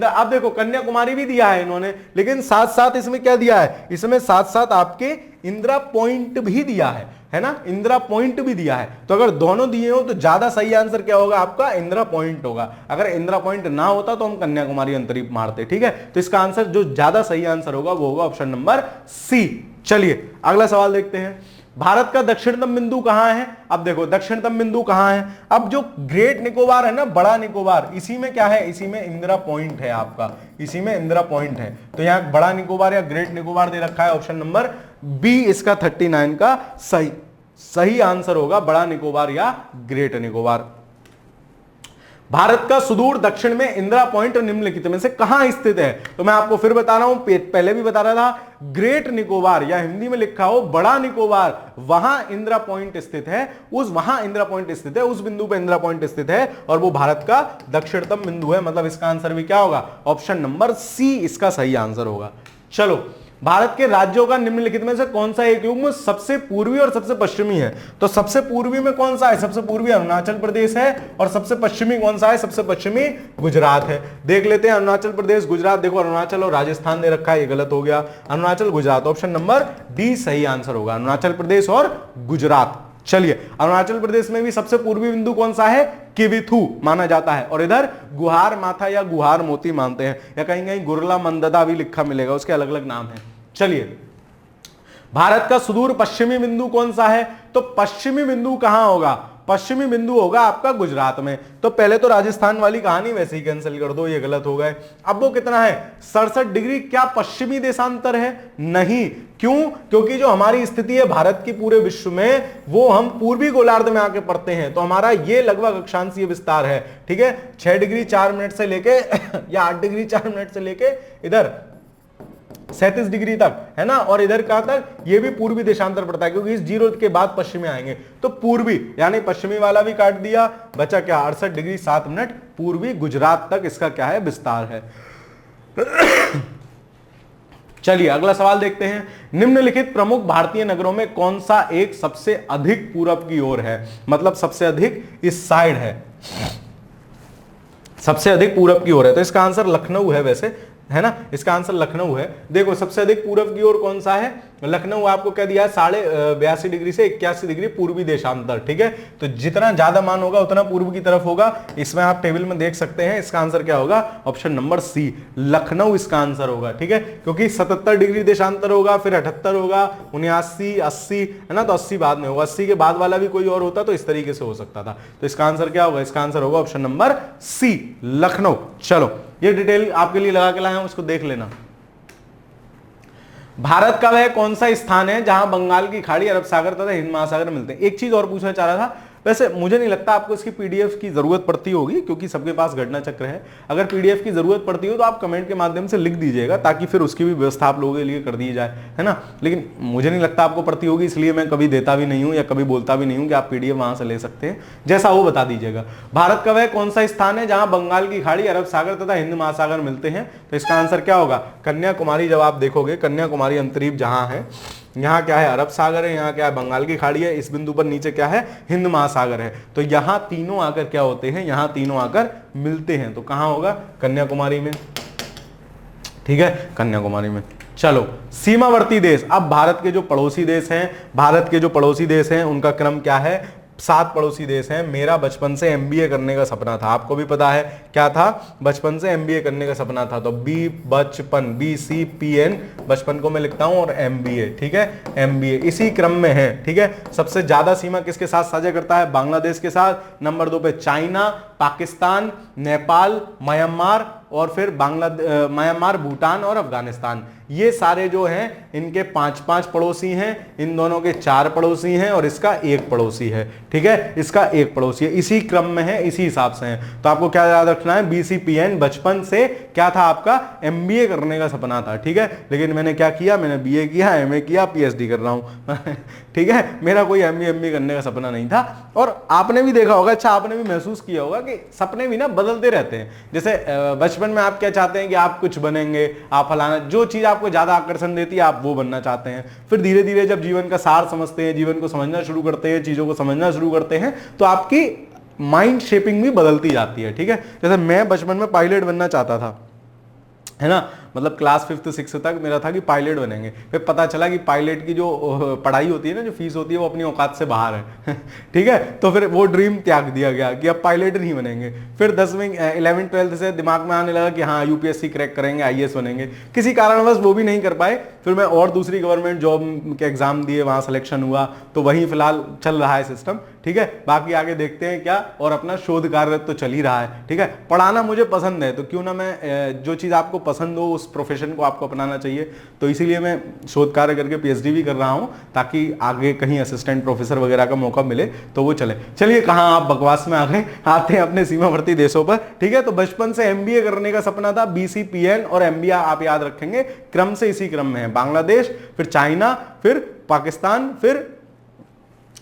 अब देखो कन्याकुमारी भी दिया है इन्होंने, लेकिन साथ साथ इसमें क्या दिया है? इसमें साथ साथ आपके इंदिरा पॉइंट भी दिया है ना, इंदिरा पॉइंट भी दिया है। तो अगर दोनों दिए हो तो ज्यादा सही आंसर क्या होगा आपका? इंदिरा पॉइंट होगा। अगर इंदिरा पॉइंट ना होता तो हम कन्याकुमारी अंतरीप मारते, ठीक है। तो इसका आंसर जो ज्यादा सही आंसर होगा वो होगा ऑप्शन नंबर सी। चलिए अगला सवाल देखते हैं, भारत का दक्षिणतम बिंदु कहां है? अब देखो दक्षिणतम बिंदु कहां है? अब जो ग्रेट निकोबार है ना, बड़ा निकोबार, इसी में क्या है? इसी में इंदिरा पॉइंट है आपका, इसी में इंदिरा पॉइंट है। तो यहां बड़ा निकोबार या ग्रेट निकोबार दे रखा है, ऑप्शन नंबर बी इसका 39 का सही आंसर होगा, बड़ा निकोबार या ग्रेट निकोबार। भारत का सुदूर दक्षिण में इंदिरा पॉइंट निम्नलिखित में से कहां स्थित है? तो मैं आपको फिर बता रहा हूं, पहले भी बता रहा था, ग्रेट निकोबार या हिंदी में लिखा हो बड़ा निकोबार, वहां इंदिरा पॉइंट स्थित है, वहां इंदिरा पॉइंट स्थित है, उस बिंदु पर इंदिरा पॉइंट स्थित है, और वो भारत का दक्षिणतम बिंदु है। मतलब इसका आंसर भी क्या होगा? ऑप्शन नंबर सी इसका सही आंसर होगा। चलो, भारत के राज्यों का निम्नलिखित में से कौन सा एक युग्म सबसे पूर्वी और सबसे पश्चिमी है? तो सबसे पूर्वी में कौन सा है? सबसे पूर्वी अरुणाचल प्रदेश है, और सबसे पश्चिमी कौन सा है? सबसे पश्चिमी गुजरात है। देख लेते हैं, अरुणाचल प्रदेश, गुजरात। देखो अरुणाचल और राजस्थान दे रखा है, ये गलत हो गया। Arunachal Gujarat, option number D सही आंसर होगा, अरुणाचल प्रदेश और गुजरात। चलिए, अरुणाचल प्रदेश में भी सबसे पूर्वी बिंदु कौन सा है? किबिथु माना जाता है, और इधर गुहार माथा या गुहार मोती मानते हैं, या कहीं कहीं गुरला मंददा भी लिखा मिलेगा, उसके अलग अलग नाम है। चलिए, भारत का सुदूर पश्चिमी बिंदु कौन सा है? तो पश्चिमी बिंदु कहां होगा? पश्चिमी बिंदु होगा आपका गुजरात में। तो पहले तो राजस्थान वाली कहानी वैसे ही कैंसिल कर दो, ये गलत हो गए। अब वो कितना है? 67 डिग्री। क्या पश्चिमी देशांतर है? नहीं। क्यों? क्योंकि जो हमारी स्थिति है भारत की पूरे विश्व में, वो हम पूर्वी गोलार्ध में आके पड़ते हैं, तो हमारा ये लगभग अक्षांशीय विस्तार है, ठीक है। 6 डिग्री 4 मिनट से लेके या 8 डिग्री 4 मिनट से लेके इधर 37 डिग्री तक, है ना, और इधर कहां तक? ये भी पूर्वी देशांतर पड़ता है, क्योंकि इस जीरो के बाद पश्चिमी आएंगे। तो पूर्वी यानी पश्चिमी वाला भी काट दिया, बचा क्या? 68 डिग्री 7 मिनट। पूर्वी गुजरात तक इसका क्या है? विस्तार है। चलिए अगला सवाल देखते हैं, निम्नलिखित प्रमुख भारतीय नगरों में कौन सा एक सबसे अधिक पूरब की ओर है? मतलब सबसे अधिक इस साइड है, सबसे अधिक पूरब की ओर है। तो इसका आंसर लखनऊ है वैसे, है ना, इसका आंसर लखनऊ है। देखो सबसे अधिक पूरब की ओर कौन सा है? लखनऊ। आपको क्या दिया है? 82.5 डिग्री से 81 डिग्री पूर्वी देशांतर, ठीक है। तो जितना ज्यादा मान होगा उतना पूर्व की तरफ होगा। इसमें आप टेबल में देख सकते हैं, इसका आंसर क्या होगा? ऑप्शन नंबर सी, लखनऊ इसका आंसर होगा, ठीक है। क्योंकि 77 डिग्री देशांतर होगा, फिर 78 होगा, 79, 80, है ना, तो 80 बाद में होगा। 80 के बाद वाला भी कोई और होता तो इस तरीके से हो सकता था। तो इसका आंसर क्या होगा? इसका आंसर होगा ऑप्शन नंबर सी, लखनऊ। चलो, ये डिटेल आपके लिए लगा के लाए हैं, उसको देख लेना। भारत का वह कौन सा स्थान है जहां बंगाल की खाड़ी, अरब सागर तथा हिंद महासागर मिलते हैं? एक चीज और पूछना चाह रहा था, वैसे मुझे नहीं लगता आपको इसकी पीडीएफ की जरूरत पड़ती होगी, क्योंकि सबके पास घटना चक्र है। अगर पीडीएफ की जरूरत पड़ती हो तो आप कमेंट के माध्यम से लिख दीजिएगा, ताकि फिर उसकी भी व्यवस्था आप लोगों के लिए कर दी जाए, है ना। लेकिन मुझे नहीं लगता आपको पड़ती होगी, इसलिए मैं कभी देता भी नहीं हूं या कभी बोलता भी नहीं हूं कि आप पीडीएफ वहां से ले सकते हैं। जैसा वो बता दीजिएगा। भारत का वह कौन सा स्थान है जहां बंगाल की खाड़ी, अरब सागर तथा हिंद महासागर मिलते हैं? तो इसका आंसर क्या होगा? कन्याकुमारी। जब आप देखोगे कन्याकुमारी अंतरीप जहां है, यहाँ क्या है? अरब सागर है, यहाँ क्या है? बंगाल की खाड़ी है, इस बिंदु पर नीचे क्या है? हिंद महासागर है। तो यहाँ तीनों आकर क्या होते हैं? यहाँ तीनों आकर मिलते हैं। तो कहां होगा? कन्याकुमारी में, ठीक है, कन्याकुमारी में। चलो, सीमावर्ती देश। अब भारत के जो पड़ोसी देश हैं, भारत के जो पड़ोसी देश हैं उनका क्रम क्या है? 7 पड़ोसी देश हैं। मेरा बचपन से एमबीए करने का सपना था, आपको भी पता है क्या था? बचपन से एमबीए करने का सपना था। तो बी बचपन, BCPN, बचपन को मैं लिखता हूं, और एमबीए, ठीक है, एमबीए इसी क्रम में है, ठीक है। सबसे ज्यादा सीमा किसके साथ साझा करता है? बांग्लादेश के साथ। नंबर 2 पे चाइना, पाकिस्तान, नेपाल, म्यांमार, और फिर म्यांमार, भूटान और अफगानिस्तान। ये सारे जो हैं इनके 5-5 पड़ोसी हैं, इन दोनों के 4 पड़ोसी हैं और इसका 1 पड़ोसी है। ठीक है, इसका 1 पड़ोसी है, इसी क्रम में है, इसी हिसाब से है। तो आपको क्या याद रखना है, BCPN बचपन से क्या था, आपका MBA करने का सपना था। ठीक है, लेकिन मैंने क्या किया, मैंने BA किया, MA किया, PhD कर रहा हूं ठीक है, मेरा कोई MA करने का सपना नहीं था। और आपने भी देखा होगा, अच्छा आपने भी महसूस किया होगा कि सपने भी ना बदलते रहते हैं। जैसे बचपन में आप क्या चाहते हैं कि आप कुछ बनेंगे, आप फलाना, जो चीज आपको ज्यादा आकर्षण देती है आप वो बनना चाहते हैं। फिर धीरे धीरे जब जीवन का सार समझते हैं, जीवन को समझना शुरू करते हैं, चीजों को समझना शुरू करते हैं, तो आपकी माइंड शेपिंग भी बदलती जाती है। ठीक है, जैसे मैं बचपन में पायलट बनना चाहता था, है ना, मतलब क्लास 5th 6th तक मेरा था कि पायलट बनेंगे। फिर पता चला कि पायलट की जो पढ़ाई होती है ना, जो फीस होती है, वो अपनी औकात से बाहर है ठीक है, तो फिर वो ड्रीम त्याग दिया गया कि अब पायलट नहीं बनेंगे। फिर 10वीं 11th 12th से दिमाग में आने लगा कि हाँ UPSC क्रैक करेंगे, IAS बनेंगे। किसी कारणवश वो भी नहीं कर पाए। फिर मैं और दूसरी गवर्नमेंट जॉब के एग्जाम दिए, वहां सिलेक्शन हुआ, तो वहीं फिलहाल चल रहा है सिस्टम। ठीक है, बाकी आगे देखते हैं क्या, और अपना शोध कार्य तो चल ही रहा है। ठीक है, पढ़ाना मुझे पसंद है, तो क्यों ना मैं जो चीज आपको पसंद हो उस प्रोफेशन को आपको अपनाना चाहिए। तो इसीलिए मैं शोध कार्य करके PhD भी कर रहा हूं, ताकि आगे कहीं असिस्टेंट प्रोफेसर वगैरह का मौका मिले तो वो चले। चलिए, कहां आप बकवास में आ गए, आते हैं अपने सीमावर्ती देशों पर। ठीक है, तो बचपन से MBA करने का सपना था, BCPN और MBA आप याद रखेंगे, क्रम से इसी क्रम में है। बांग्लादेश, फिर चाइना, फिर पाकिस्तान, फिर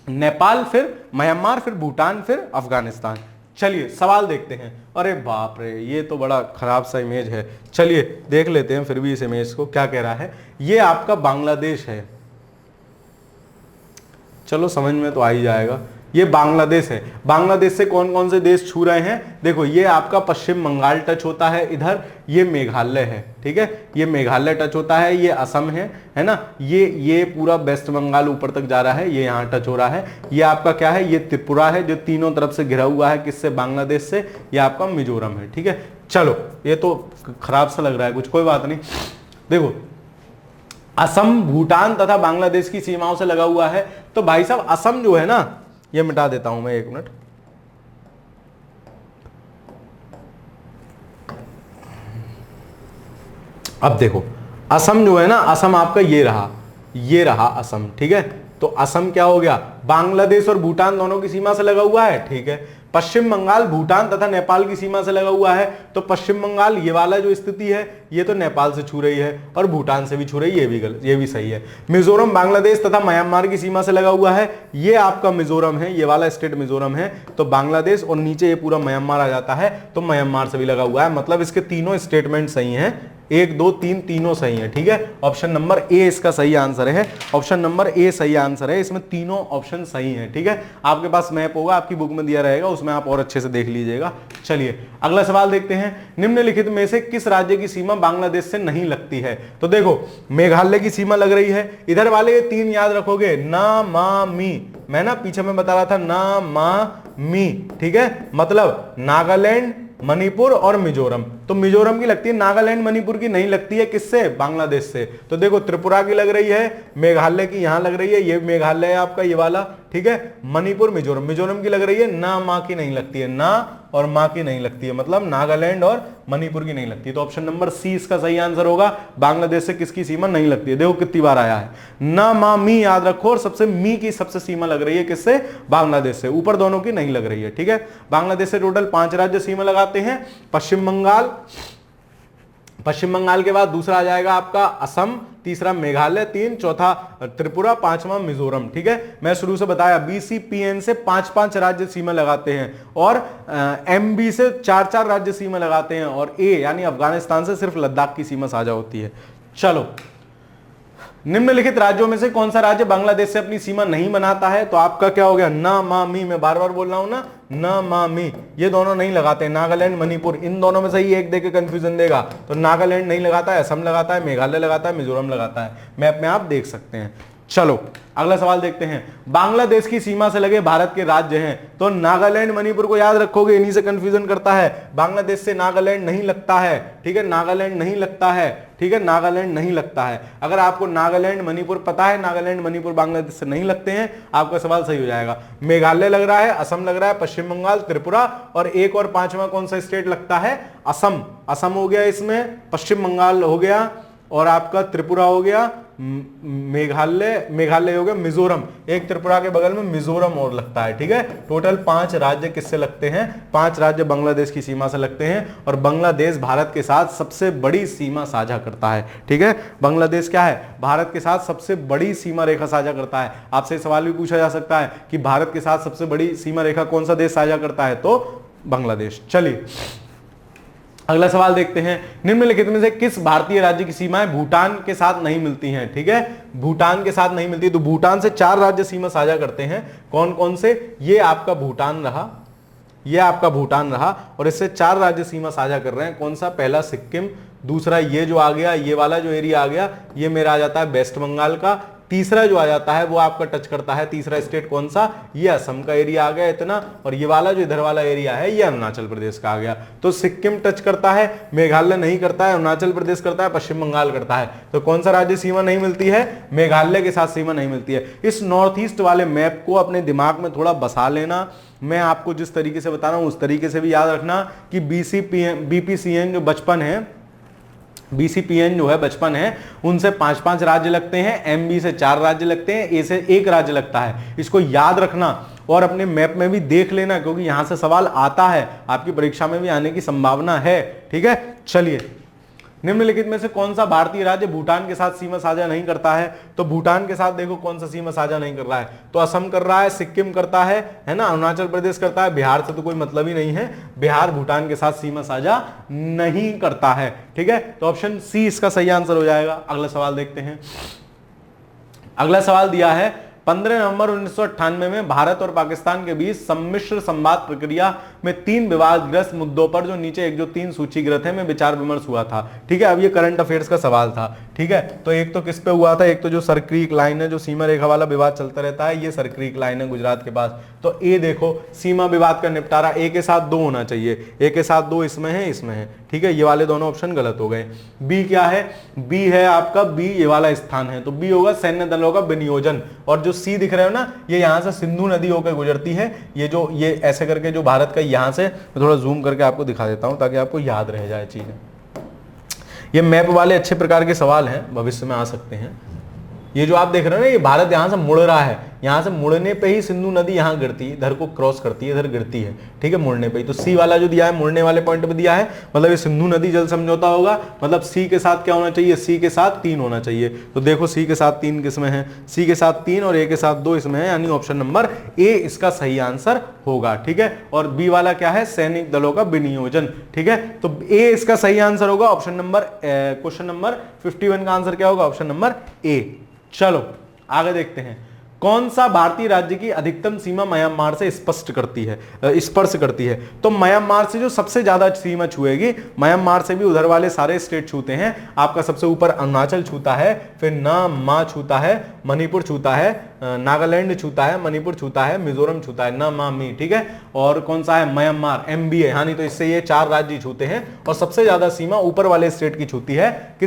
नेपाल, फिर म्यांमार, फिर भूटान, फिर अफगानिस्तान। चलिए सवाल देखते हैं। अरे बाप रे, ये तो बड़ा खराब सा इमेज है। चलिए देख लेते हैं फिर भी इस इमेज को, क्या कह रहा है। ये आपका बांग्लादेश है, चलो समझ में तो आ ही जाएगा, ये बांग्लादेश है। बांग्लादेश से कौन कौन से देश छू रहे हैं, देखो ये आपका पश्चिम बंगाल टच होता है इधर, ये मेघालय है। ठीक है, ये मेघालय टच होता है, ये असम है ना, ये पूरा वेस्ट बंगाल ऊपर तक जा रहा है, ये यहाँ टच हो रहा है। ये आपका क्या है, ये त्रिपुरा है जो तीनों तरफ से घिरा हुआ है, किससे, बांग्लादेश से। ये आपका मिजोरम है। ठीक है, चलो ये तो खराब सा लग रहा है कुछ, कोई बात नहीं। देखो असम भूटान तथा बांग्लादेश की सीमाओं से लगा हुआ है, तो भाई साहब असम जो है ना, ये मिटा देता हूं मैं, 1 मिनट। अब देखो असम जो है ना, असम आपका ये रहा असम। ठीक है, तो असम क्या हो गया, बांग्लादेश और भूटान दोनों की सीमा से लगा हुआ है। ठीक है, पश्चिम बंगाल भूटान तथा नेपाल की सीमा से लगा हुआ है, तो पश्चिम बंगाल ये वाला जो स्थिति है, ये तो नेपाल से छू रही है और भूटान से भी छू रही है, ये भी सही है। मिजोरम बांग्लादेश तथा म्यांमार की सीमा से लगा हुआ है, ये आपका मिजोरम है, ये वाला स्टेट मिजोरम है, तो बांग्लादेश, और नीचे ये पूरा म्यांमार आ जाता है, तो म्यांमार से भी लगा हुआ है। मतलब इसके तीनों स्टेटमेंट सही हैं, 1 2 3 तीनों सही है। ठीक है, ऑप्शन नंबर ए इसका सही आंसर है, ऑप्शन नंबर ए सही आंसर है, इसमें तीनों ऑप्शन सही हैं। ठीक है, आपके पास मैप होगा, आपकी बुक में दिया रहेगा, उसमें आप और अच्छे से देख लीजिएगा। चलिए अगला सवाल देखते हैं। निम्नलिखित में से किस राज्य की सीमा बांग्लादेश से नहीं लगती है, तो देखो मेघालय की सीमा लग रही है, इधर वाले ये 3 याद रखोगे, ना मा मी, मैं ना पीछे में बता रहा था, ना मा मी। ठीक है, मतलब नागालैंड, मणिपुर और मिजोरम। तो मिजोरम की लगती है, नागालैंड मणिपुर की नहीं लगती है, किससे, बांग्लादेश से। तो देखो त्रिपुरा की लग रही है, मेघालय की यहां लग रही है, ये मेघालय है आपका, ये वाला। ठीक है, मणिपुर मिजोरम, मिजोरम की लग रही है, ना माँ की नहीं लगती है, ना और माँ की नहीं लगती है, मतलब नागालैंड और मणिपुर की नहीं लगती है। तो ऑप्शन नंबर सी इसका सही आंसर होगा, बांग्लादेश से किसकी सीमा नहीं लगती है। देखो कितनी बार आया है, ना मा मी याद रखो, और सबसे मी की सबसे सीमा लग रही है किससे, बांग्लादेश से, ऊपर दोनों की नहीं लग रही है। ठीक है, बांग्लादेश से टोटल 5 राज्य सीमा लगाते हैं, पश्चिम बंगाल, पश्चिम बंगाल के बाद दूसरा आ जाएगा आपका असम, तीसरा मेघालय, 3 चौथा त्रिपुरा, 5वां मिजोरम। ठीक है, मैं शुरू से बताया BCPN से 5-5 राज्य सीमा लगाते हैं, और MB से 4-4 राज्य सीमा लगाते हैं, और A यानी अफगानिस्तान से सिर्फ लद्दाख की सीमा साझा होती है। चलो, निम्नलिखित राज्यों में से कौन सा राज्य बांग्लादेश से अपनी सीमा नहीं बनाता है, तो आपका क्या हो गया, ना मा मी, मैं बार बार बोल रहा हूं ना मा मी, ये दोनों नहीं लगाते। नागालैंड मणिपुर, इन दोनों में से ही एक देके कंफ्यूजन देगा, तो नागालैंड नहीं लगाता है, असम लगाता है, मेघालय लगाता है, मिजोरम लगाता है, मैप में आप देख सकते हैं। चलो अगला सवाल देखते हैं। बांग्लादेश की सीमा से लगे भारत के राज्य हैं, तो नागालैंड मणिपुर को याद रखोगे, इन्हीं से कंफ्यूजन करता है। बांग्लादेश से नागालैंड नहीं लगता है, ठीक है, नागालैंड नहीं लगता है, ठीक है, नागालैंड नहीं लगता है। अगर आपको नागालैंड मणिपुर पता है, नागालैंड मणिपुर बांग्लादेश से नहीं लगते हैं, आपका सवाल सही हो जाएगा। मेघालय लग रहा है, असम लग रहा है, पश्चिम बंगाल, त्रिपुरा, और एक और 5वां कौन सा स्टेट लगता है, असम। असम हो गया, इसमें पश्चिम बंगाल हो गया, और आपका त्रिपुरा हो गया, मेघालय हो गया, मिजोरम, एक त्रिपुरा के बगल में मिजोरम और लगता है। ठीक है, टोटल 5 राज्य किससे लगते हैं? 5 राज्य बांग्लादेश की सीमा से लगते हैं और बांग्लादेश भारत के साथ सबसे बड़ी सीमा साझा करता है। ठीक है, बांग्लादेश क्या है? भारत के साथ सबसे बड़ी सीमा रेखा साझा करता है। आपसे सवाल भी पूछा जा सकता है कि भारत के साथ सबसे बड़ी सीमा रेखा कौन सा देश साझा करता है? तो बांग्लादेश। चलिए अगला सवाल देखते हैं, निम्नलिखित में से किस भारतीय राज्य की सीमाएं भूटान के साथ नहीं मिलती हैं? ठीक है, भूटान के साथ नहीं मिलती, तो भूटान से 4 राज्य सीमा साझा करते हैं। कौन कौन से? ये आपका भूटान रहा, ये आपका भूटान रहा और इससे 4 राज्य सीमा साझा कर रहे हैं। कौन सा? पहला सिक्किम, दूसरा ये जो आ गया, ये वाला जो एरिया आ गया, ये मेरा आ जाता है वेस्ट बंगाल का, तीसरा जो आ जाता है वो आपका टच करता है, तीसरा स्टेट कौन सा? ये असम का एरिया आ गया इतना, और ये वाला जो इधर वाला एरिया है ये अरुणाचल प्रदेश का आ गया। तो सिक्किम टच करता है, मेघालय नहीं करता है, अरुणाचल प्रदेश करता है, पश्चिम बंगाल करता है। तो कौन सा राज्य सीमा नहीं मिलती है? मेघालय के साथ सीमा नहीं मिलती है। इस नॉर्थ ईस्ट वाले मैप को अपने दिमाग में थोड़ा बसा लेना। मैं आपको जिस तरीके से बता रहा हूं उस तरीके से भी याद रखना कि बीपीसीएन जो बचपन है, बीसीपीएन जो है बचपन है, उनसे 5-5 राज्य लगते हैं, एमबी से 4 राज्य लगते हैं, ए से 1 राज्य लगता है। इसको याद रखना और अपने मैप में भी देख लेना, क्योंकि यहां से सवाल आता है, आपकी परीक्षा में भी आने की संभावना है। ठीक है, चलिए निम्नलिखित में से कौन सा भारतीय राज्य भूटान के साथ सीमा साझा नहीं करता है? तो भूटान के साथ देखो कौन सा सीमा साझा नहीं कर रहा है, तो असम कर रहा है, सिक्किम करता है ना, अरुणाचल प्रदेश करता है, बिहार से तो कोई मतलब ही नहीं है, बिहार भूटान के साथ सीमा साझा नहीं करता है। ठीक है, तो ऑप्शन सी इसका सही आंसर हो जाएगा। अगला सवाल देखते हैं। अगला सवाल दिया है, 15 नवंबर 1998 में भारत और पाकिस्तान के बीच सम्मिश्र संवाद प्रक्रिया में 3 विवादग्रस्त मुद्दों पर जो नीचे एक जो 3 सूचीकृत है में विचार विमर्श हुआ था। ठीक है, अब ये करंट अफेयर्स का सवाल था। ठीक है, तो एक तो किस पे हुआ था? एक तो जो सरक्रीक लाइन है, जो सीमा रेखा वाला विवाद चलता रहता है, ये सरक्रीक लाइन है गुजरात के पास। तो ए देखो, सीमा विवाद का निपटारा ए के साथ 2 होना चाहिए, ए के साथ 2 इसमें है, इसमें है। ठीक है, ये वाले दोनों ऑप्शन गलत हो गए। बी क्या है? बी है आपका, बी ये वाला स्थान है, तो बी होगा सैन्य दलों का विनियोजन। और जो सी दिख रहे हो ना, ये यहां से सिंधु नदी होकर गुजरती है, ये जो ये ऐसे करके जो भारत का यहां से, मैं थोड़ा जूम करके आपको दिखा देता हूं ताकि आपको याद रह जाए चीजें। ये मैप वाले अच्छे प्रकार के सवाल हैं, भविष्य में आ सकते हैं। ये जो आप देख रहे हो ना, ये भारत यहां से मुड़ रहा है, यहां से मुड़ने पे ही सिंधु नदी यहां गिरती है, इधर को क्रॉस करती है, इधर गिरती है। ठीक है, मुड़ने पे ही। तो सी वाला जो दिया है मुड़ने वाले पॉइंट पे दिया है, मतलब ये सिंधु नदी जल समझौता होगा। मतलब सी के साथ क्या होना चाहिए? सी के साथ 3 होना चाहिए। तो देखो सी के साथ 3 किसमें है? सी के साथ 3 और ए के साथ 2 इसमें है, यानी ऑप्शन नंबर ए इसका सही आंसर होगा। ठीक है, और बी वाला क्या है? सैनिक दलों का विनियोजन। ठीक है, तो ए इसका सही आंसर होगा। ऑप्शन नंबर क्वेश्चन नंबर 51 का आंसर क्या होगा? Option number A. चलो आगे देखते हैं, कौन सा भारतीय राज्य की अधिकतम सीमा म्यांमार से स्पर्श करती है? तो म्यांमार से जो सबसे ज्यादा सीमा छुएगी, म्यांमार से भी उधर वाले सारे स्टेट छूते हैं। आपका सबसे ऊपर अरुणाचल छूता है, फिर मा छूता है, मणिपुर छूता है, नागालैंड छूता है, मणिपुर छूता है, मिजोरम छूता है, मा मी। ठीक है, और कौन सा है? म्यांमार, एमबी है, यानी तो इससे ये 4 राज्य छूते हैं और सबसे ज्यादा सीमा ऊपर वाले स्टेट की छूती है।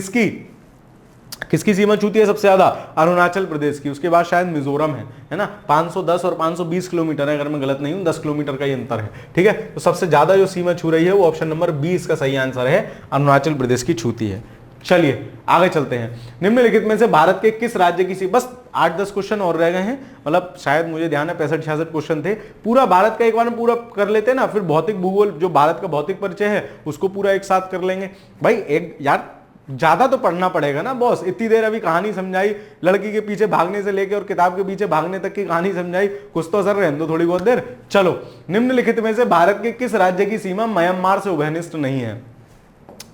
किसकी सीमा छूती है सबसे ज्यादा? अरुणाचल प्रदेश की। उसके बाद शायद मिजोरम है ना, 510 और 520 किलोमीटर है, अगर मैं गलत नहीं हूं, 10 किलोमीटर का ही अंतर है। ठीक है, तो सबसे ज्यादा जो सीमा छू रही है वो ऑप्शन नंबर बी इसका सही आंसर है, अरुणाचल प्रदेश की छूती है। चलिए आगे चलते हैं, निम्नलिखित में से भारत के किस राज्य की सीमा, बस 8-10 क्वेश्चन और रह गए हैं, मतलब शायद मुझे ध्यान है 65-66 क्वेश्चन थे। पूरा भारत का एक बार पूरा कर लेते हैं ना, फिर भौतिक भूगोल जो भारत का भौतिक परिचय है उसको पूरा एक साथ कर लेंगे। भाई एक यार ज्यादा तो पढ़ना पड़ेगा ना बॉस, इतनी देर अभी कहानी समझाई, लड़की के पीछे भागने से लेके और किताब के पीछे भागने तक की कहानी समझाई, कुछ तो असर रहने दो थोड़ी बहुत देर। चलो, निम्नलिखित में से भारत के किस राज्य की सीमा म्यांमार से उभयनिष्ठ नहीं है?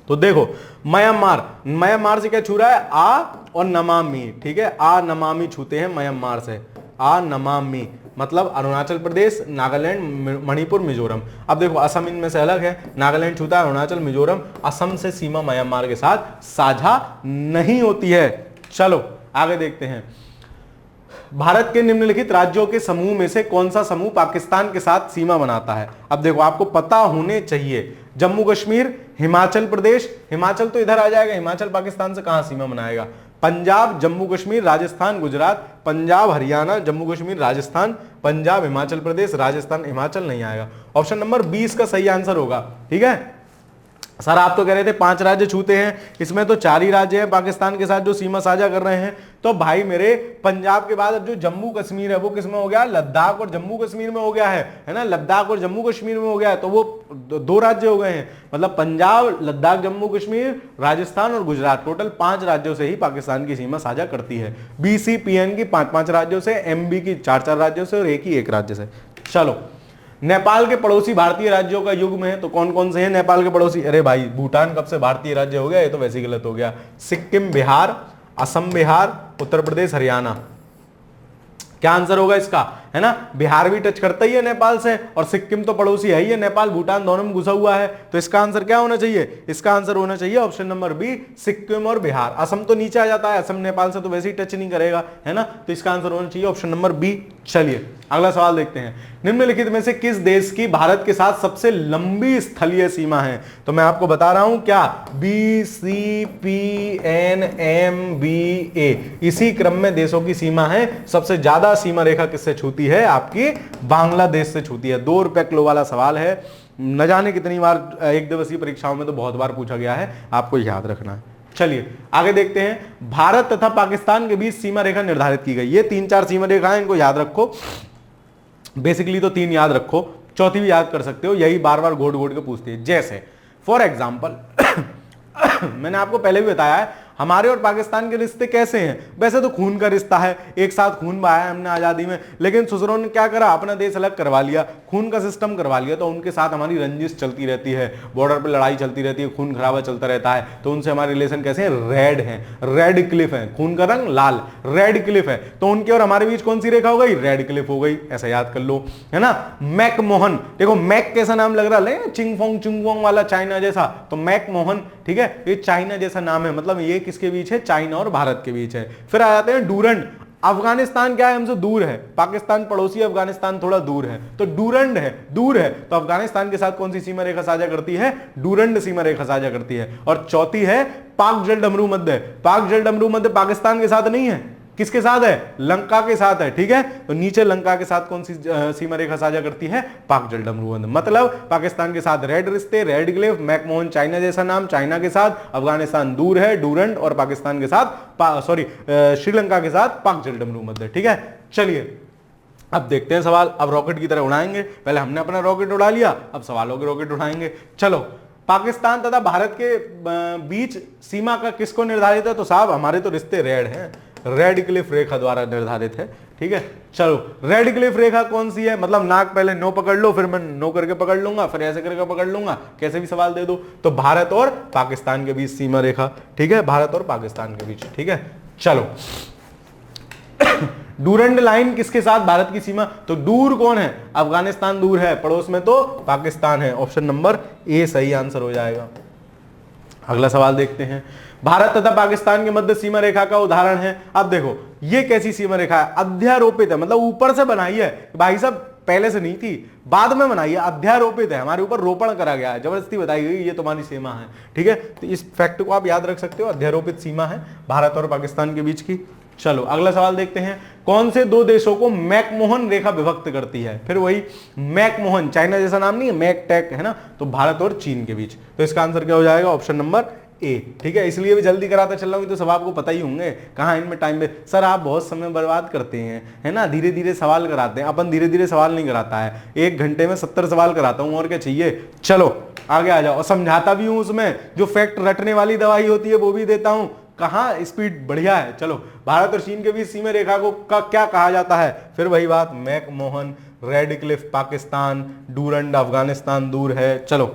तो देखो म्यांमार से क्या छू रहा है? आ और नमामि। ठीक है, आ नमामि छूते हैं म्यांमार से, आ नमामि, मतलब अरुणाचल प्रदेश, नागालैंड, मणिपुर, मिजोरम। अब देखो असम इनमें से अलग है, नागालैंड छूता है, अरुणाचल, मिजोरम। असम से सीमा म्यांमार के साथ साझा नहीं होती है। चलो आगे देखते हैं, भारत के निम्नलिखित राज्यों के समूह में से कौन सा समूह पाकिस्तान के साथ सीमा बनाता है? अब देखो आपको पता होने चाहिए, जम्मू कश्मीर, हिमाचल प्रदेश, हिमाचल तो इधर आ जाएगा, हिमाचल पाकिस्तान से कहां सीमा बनाएगा? पंजाब, जम्मू कश्मीर, राजस्थान, गुजरात, पंजाब, हरियाणा, जम्मू कश्मीर, राजस्थान, पंजाब, हिमाचल प्रदेश, राजस्थान, हिमाचल नहीं आएगा। ऑप्शन नंबर 20 का सही आंसर होगा। ठीक है, सर आप तो कह रहे थे 5 राज्य छूते हैं, इसमें तो 4 ही राज्य हैं पाकिस्तान के साथ जो सीमा साझा कर रहे हैं। तो भाई मेरे पंजाब के बाद अब जो जम्मू कश्मीर है वो किसमें हो गया, लद्दाख और जम्मू कश्मीर में हो गया है ना, लद्दाख और जम्मू कश्मीर में हो गया है, तो वो 2 राज्य हो गए हैं। मतलब पंजाब, लद्दाख, जम्मू कश्मीर, राजस्थान और गुजरात, टोटल 5 राज्यों से ही पाकिस्तान की सीमा साझा करती है। BCPN की 5-5 राज्यों से, MB की 4-4 राज्यों से और एक राज्य से। चलो, नेपाल के पड़ोसी भारतीय राज्यों का युग्म है, तो कौन कौन से हैं नेपाल के पड़ोसी? अरे भाई भूटान कब से भारतीय राज्य हो गया, ये तो वैसे ही गलत हो गया। सिक्किम, बिहार, असम, बिहार, उत्तर प्रदेश, हरियाणा। क्या आंसर होगा इसका, है ना? बिहार भी टच करता ही है नेपाल से, और सिक्किम तो पड़ोसी है ही है, नेपाल भूटान दोनों में घुसा हुआ है। तो इसका आंसर क्या होना चाहिए? इसका आंसर होना चाहिए ऑप्शन नंबर बी, सिक्किम और बिहार। असम तो नीचे आ जाता है, असम नेपाल से तो वैसे ही टच नहीं करेगा, है ना? तो इसका आंसर होना चाहिए ऑप्शन नंबर बी। चलिए अगला सवाल देखते हैं। निम्नलिखित में से किस देश की भारत के साथ सबसे लंबी स्थलीय सीमा है? तो मैं आपको बता रहा हूं क्या, BCPNMBA, इसी क्रम में देशों की सीमा है। सबसे ज्यादा सीमा रेखा किससे छूती है? आपकी बांग्लादेश से छूती है। 2 रुपए किलो वाला सवाल है, न जाने कितनी बार एक दिवसीय परीक्षाओं में तो बहुत बार पूछा गया है, आपको याद रखना है। चलिए आगे देखते हैं। भारत तथा पाकिस्तान के बीच सीमा रेखा निर्धारित की गई। ये 3-4 सीमा रेखाएं, इनको याद रखो। बेसिकली तो 3 याद रखो, चौथी भी याद कर सकते हो, यही बार बार घोट घोट के पूछती है। जैसे फॉर एग्जाम्पल मैंने आपको पहले भी बताया है हमारे और पाकिस्तान के रिश्ते कैसे हैं। वैसे तो खून का रिश्ता है, एक साथ खून बहाया हमने आजादी में, लेकिन ससुरों ने क्या करा, अपना देश अलग करवा लिया, खून का सिस्टम करवा लिया। तो उनके साथ हमारी रंजिश चलती रहती है, बॉर्डर पर लड़ाई चलती रहती है, खून खराबा चलता रहता है। तो उनसे हमारे रिलेशन कैसे हैं? रेड हैं, रेड क्लिफ है, खून का रंग लाल, रेड क्लिफ है। तो उनके और हमारे बीच कौन सी रेखा हो गई? रेड क्लिफ हो गई, ऐसा याद कर लो, है ना? मैकमोहन, देखो मैक कैसा नाम लग रहा है, चिंगफोंग वाला, चाइना जैसा, तो मैकमोहन, ठीक है, ये चाइना जैसा नाम है। मतलब ये किसके बीच है? चाइना और भारत के बीच है। फिर आ जाते हैं डूरंड। अफगानिस्तान क्या है? हमसे दूर है, पाकिस्तान पड़ोसी, अफगानिस्तान थोड़ा दूर है, तो डूरंड है, दूर है। तो अफगानिस्तान के साथ कौन सी सीमा रेखा साझा करती है? डूरंड सीमा रेखा साझा करती है। और चौथी है पाक जल डमरू मध्य। पाक जल डमरू मध्य पाकिस्तान के साथ नहीं है, किसके साथ है? लंका के साथ है, ठीक है। तो नीचे लंका के साथ कौन सी सीमा रेखा साझा करती है? पाक जल डमरू मध्य। मतलब पाकिस्तान के साथ रेड रिश्ते, रेड क्लिफ, मैकमोहन चाइना जैसा नाम, चाइना के साथ, अफगानिस्तान दूर है, डूरंड, और पाकिस्तान के साथ श्रीलंका के साथ पाक जल डमरू मध्य, ठीक है। चलिए अब देखते हैं सवाल। अब रॉकेट की तरह उड़ाएंगे, पहले हमने अपना रॉकेट उड़ा लिया, अब सवालों के रॉकेट उड़ाएंगे। चलो, पाकिस्तान तथा भारत के बीच सीमा का किसको निर्धारित है? तो साहब हमारे तो रिश्ते रेड हैं, रेड क्लिफ रेखा द्वारा निर्धारित है, ठीक है। चलो रेड क्लिफ रेखा कौन सी है? मतलब नाक पहले नो पकड़ लो, फिर मैं नो करके पकड़ लूंगा, फिर ऐसे करके पकड़ लूंगा, कैसे भी सवाल दे दो। तो भारत और पाकिस्तान के बीच सीमा रेखा, ठीक है, भारत और पाकिस्तान के बीच, ठीक है। चलो डूरंड लाइन किसके साथ भारत की सीमा? तो दूर कौन है? अफगानिस्तान दूर है, पड़ोस में तो पाकिस्तान है। ऑप्शन नंबर ए सही आंसर हो जाएगा। अगला सवाल देखते हैं। भारत तथा पाकिस्तान के मध्य सीमा रेखा का उदाहरण है। अब देखो ये कैसी सीमा रेखा है? अध्यारोपित है, मतलब ऊपर से बनाई है भाई साहब, पहले से नहीं थी, बाद में बनाई है। अध्यारोपित है, हमारे ऊपर रोपण करा गया है, जबरदस्ती बताई गई ये तुम्हारी सीमा है, ठीक है। तो इस फैक्ट को आप याद रख सकते हो, अध्यारोपित सीमा है भारत और पाकिस्तान के बीच की। चलो अगला सवाल देखते हैं। कौन से 2 देशों को मैकमोहन रेखा विभक्त करती है? फिर वही मैकमोहन, चाइना जैसा नाम नहीं है, मैक टैक है ना, तो भारत और चीन के बीच। तो इसका आंसर क्या हो जाएगा? ऑप्शन नंबर ए, ठीक है। इसलिए भी जल्दी कराता चल रहा हूं, तो सब आपको पता ही होंगे, कहां इनमें टाइम में। सर आप बहुत समय बर्बाद करते हैं, है ना, धीरे धीरे सवाल कराते हैं। अपन धीरे धीरे सवाल नहीं कराता है, 1 घंटे में 70 सवाल कराता हूं, और क्या चाहिए। चलो आगे आ जाओ, और समझाता भी हूं उसमें, जो फैक्ट रटने वाली दवाई होती है वो भी देता हूं। कहां स्पीड बढ़िया है। चलो भारत और चीन के बीच सीमा रेखा को क्या कहा जाता है? फिर वही बात, McMahon, red Cliff Pakistan, Durand Afghanistan दूर है। चलो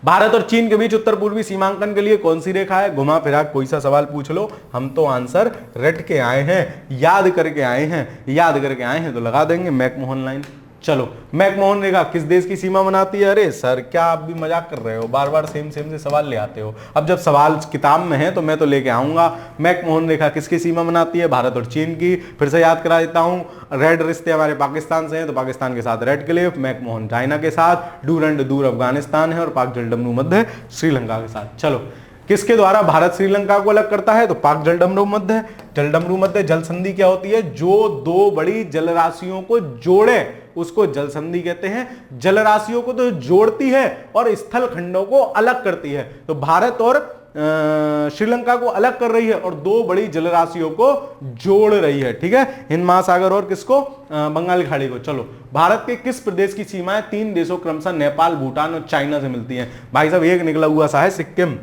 भारत और चीन के बीच उत्तर पूर्वी सीमांकन के लिए कौन सी रेखा है? घुमा फिरा कोई सा सवाल पूछ लो, हम तो आंसर रट के आए हैं, याद करके आए हैं, याद करके आए हैं, तो लगा देंगे मैकमोहन लाइन। चलो मैकमोहन रेखा किस देश की सीमा बनाती है? अरे सर क्या आप भी मजाक कर रहे हो, बार बार सेम से सवाल ले आते हो। अब जब सवाल किताब में है तो मैं तो लेके आऊंगा। मैकमोहन रेखा किसकी सीमा बनाती है? भारत और चीन की। फिर से याद करा देता हूं, रेड रिश्ते हमारे पाकिस्तान से हैं, तो पाकिस्तान के साथ रेड क्लिफ, मैकमोहन चाइना के साथ, डूरंड दूर अफगानिस्तान है, और पाक जल डमरू मध्य श्रीलंका के साथ। चलो किसके द्वारा भारत श्रीलंका को अलग करता है? तो पाक जल डमरू मध्य। जल डमरू मध्य जल संधि क्या होती है? जो 2 बड़ी जल राशियों को जोड़े उसको जल संधि कहते हैं। जलराशियों को तो जोड़ती है और स्थल खंडों को अलग करती है। तो भारत और श्रीलंका को अलग कर रही है और दो बड़ी जलराशियों को जोड़ रही है। ठीक है, हिंद महासागर और किसको, बंगाल की खाड़ी को। चलो, भारत के किस प्रदेश की सीमाएं तीन देशों क्रमशः नेपाल, भूटान और चाइना से मिलती हैं? भाई साहब एक निकला हुआ सा है सिक्किम।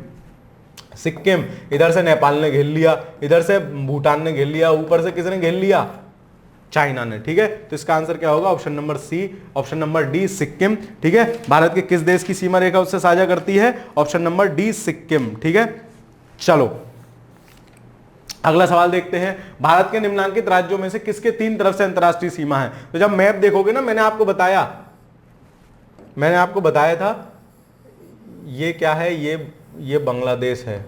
सिक्किम इधर से नेपाल ने घेर लिया, इधर से भूटान ने घेर लिया, ऊपर से किसने घेर लिया, चाइना ने। ठीक है, तो इसका आंसर क्या होगा, option number C, option number D Sikkim. ठीक है, भारत के किस देश की सीमा रेखा उससे साझा करती है, ऑप्शन नंबर डी सिक्किम। ठीक है, चलो अगला सवाल देखते हैं। भारत के निम्नलिखित राज्यों में से किसके तीन तरफ से अंतरराष्ट्रीय सीमा है? तो जब मैप देखोगे ना, मैंने आपको बताया था ये क्या है, ये बांग्लादेश है।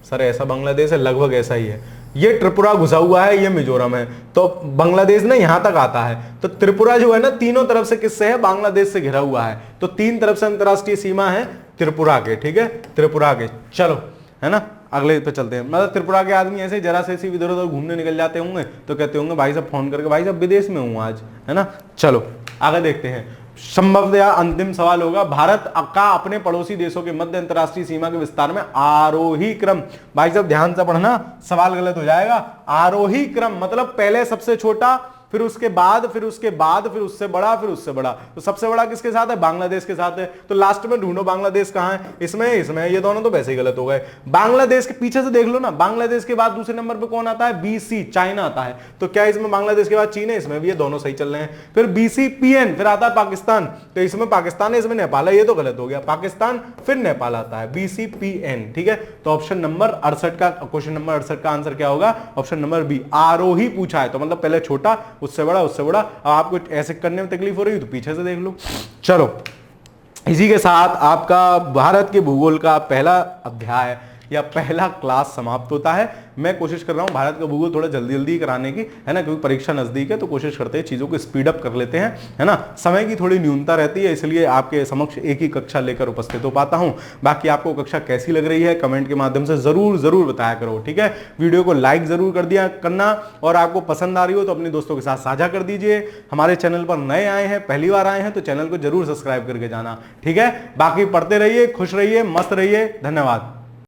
सर ऐसा बांग्लादेश है, लगभग ऐसा ही है। ये त्रिपुरा घुसा हुआ है, ये मिजोरम है। तो बांग्लादेश ना यहां तक आता है। तो त्रिपुरा जो है ना, तीनों तरफ से किससे है, बांग्लादेश से घिरा हुआ है। तो तीन तरफ से अंतरराष्ट्रीय सीमा है त्रिपुरा के। ठीक है, त्रिपुरा के। चलो, है ना, अगले पे चलते हैं। मतलब त्रिपुरा के आदमी ऐसे जरा से इधर उधर घूमने निकल जाते होंगे तो कहते होंगे भाई साहब फोन करके, भाई साहब विदेश में हूं आज, है ना। चलो आगे देखते हैं। संभवतः अंतिम सवाल होगा, भारत का अपने पड़ोसी देशों के मध्य अंतरराष्ट्रीय सीमा के विस्तार में आरोही क्रम। भाई साहब ध्यान से पढ़ना, सवाल गलत हो जाएगा। आरोही क्रम मतलब पहले सबसे छोटा, फिर उसके बाद, फिर उसके बाद, फिर उससे बड़ा, फिर उससे बड़ा। तो सबसे बड़ा किसके साथ है, बांग्लादेश के साथ है। तो लास्ट में ढूंढो बांग्लादेश कहां है, इसमें ये दोनों तो वैसे ही गलत हो गए। बांग्लादेश के पीछे से देख लो ना, बांग्लादेश के बाद दूसरे नंबर पे कौन आता है, बीसी, चाइना आता है। तो क्या इसमें बांग्लादेश के बाद चीन है, इसमें भी ये दोनों सही चल रहे हैं। फिर BCPN, फिर आता है पाकिस्तान। तो इसमें पाकिस्तान है, इसमें नेपाल है, ये तो गलत हो गया। पाकिस्तान फिर नेपाल आता है, BCPN। ठीक है, तो ऑप्शन नंबर 68 का, क्वेश्चन नंबर 68 का आंसर क्या होगा, ऑप्शन नंबर बी, आरोही पूछा है। तो मतलब पहले छोटा, उससे बड़ा, उससे बड़ा। अब आपको ऐसे करने में तकलीफ हो रही है तो पीछे से देख लो। चलो, इसी के साथ आपका भारत के भूगोल का पहला अध्याय या पहला क्लास समाप्त होता है। मैं कोशिश कर रहा हूं भारत का भूगोल थोड़ा जल्दी जल्दी कराने की, है ना, क्योंकि परीक्षा नजदीक है। तो कोशिश करते हैं चीजों को स्पीड अप कर लेते हैं, है ना। समय की थोड़ी न्यूनता रहती है, इसलिए आपके समक्ष एक ही कक्षा लेकर उपस्थित हो पाता हूं। बाकी आपको कक्षा कैसी लग रही है कमेंट के माध्यम से जरूर बताया करो। ठीक है, वीडियो को लाइक जरूर कर दिया करना, और आपको पसंद आ रही हो तो अपने दोस्तों के साथ साझा कर दीजिए। हमारे चैनल पर नए आए हैं, पहली बार आए हैं, तो चैनल को जरूर सब्सक्राइब करके जाना। ठीक है, बाकी पढ़ते रहिए, खुश रहिए, मस्त रहिए। धन्यवाद।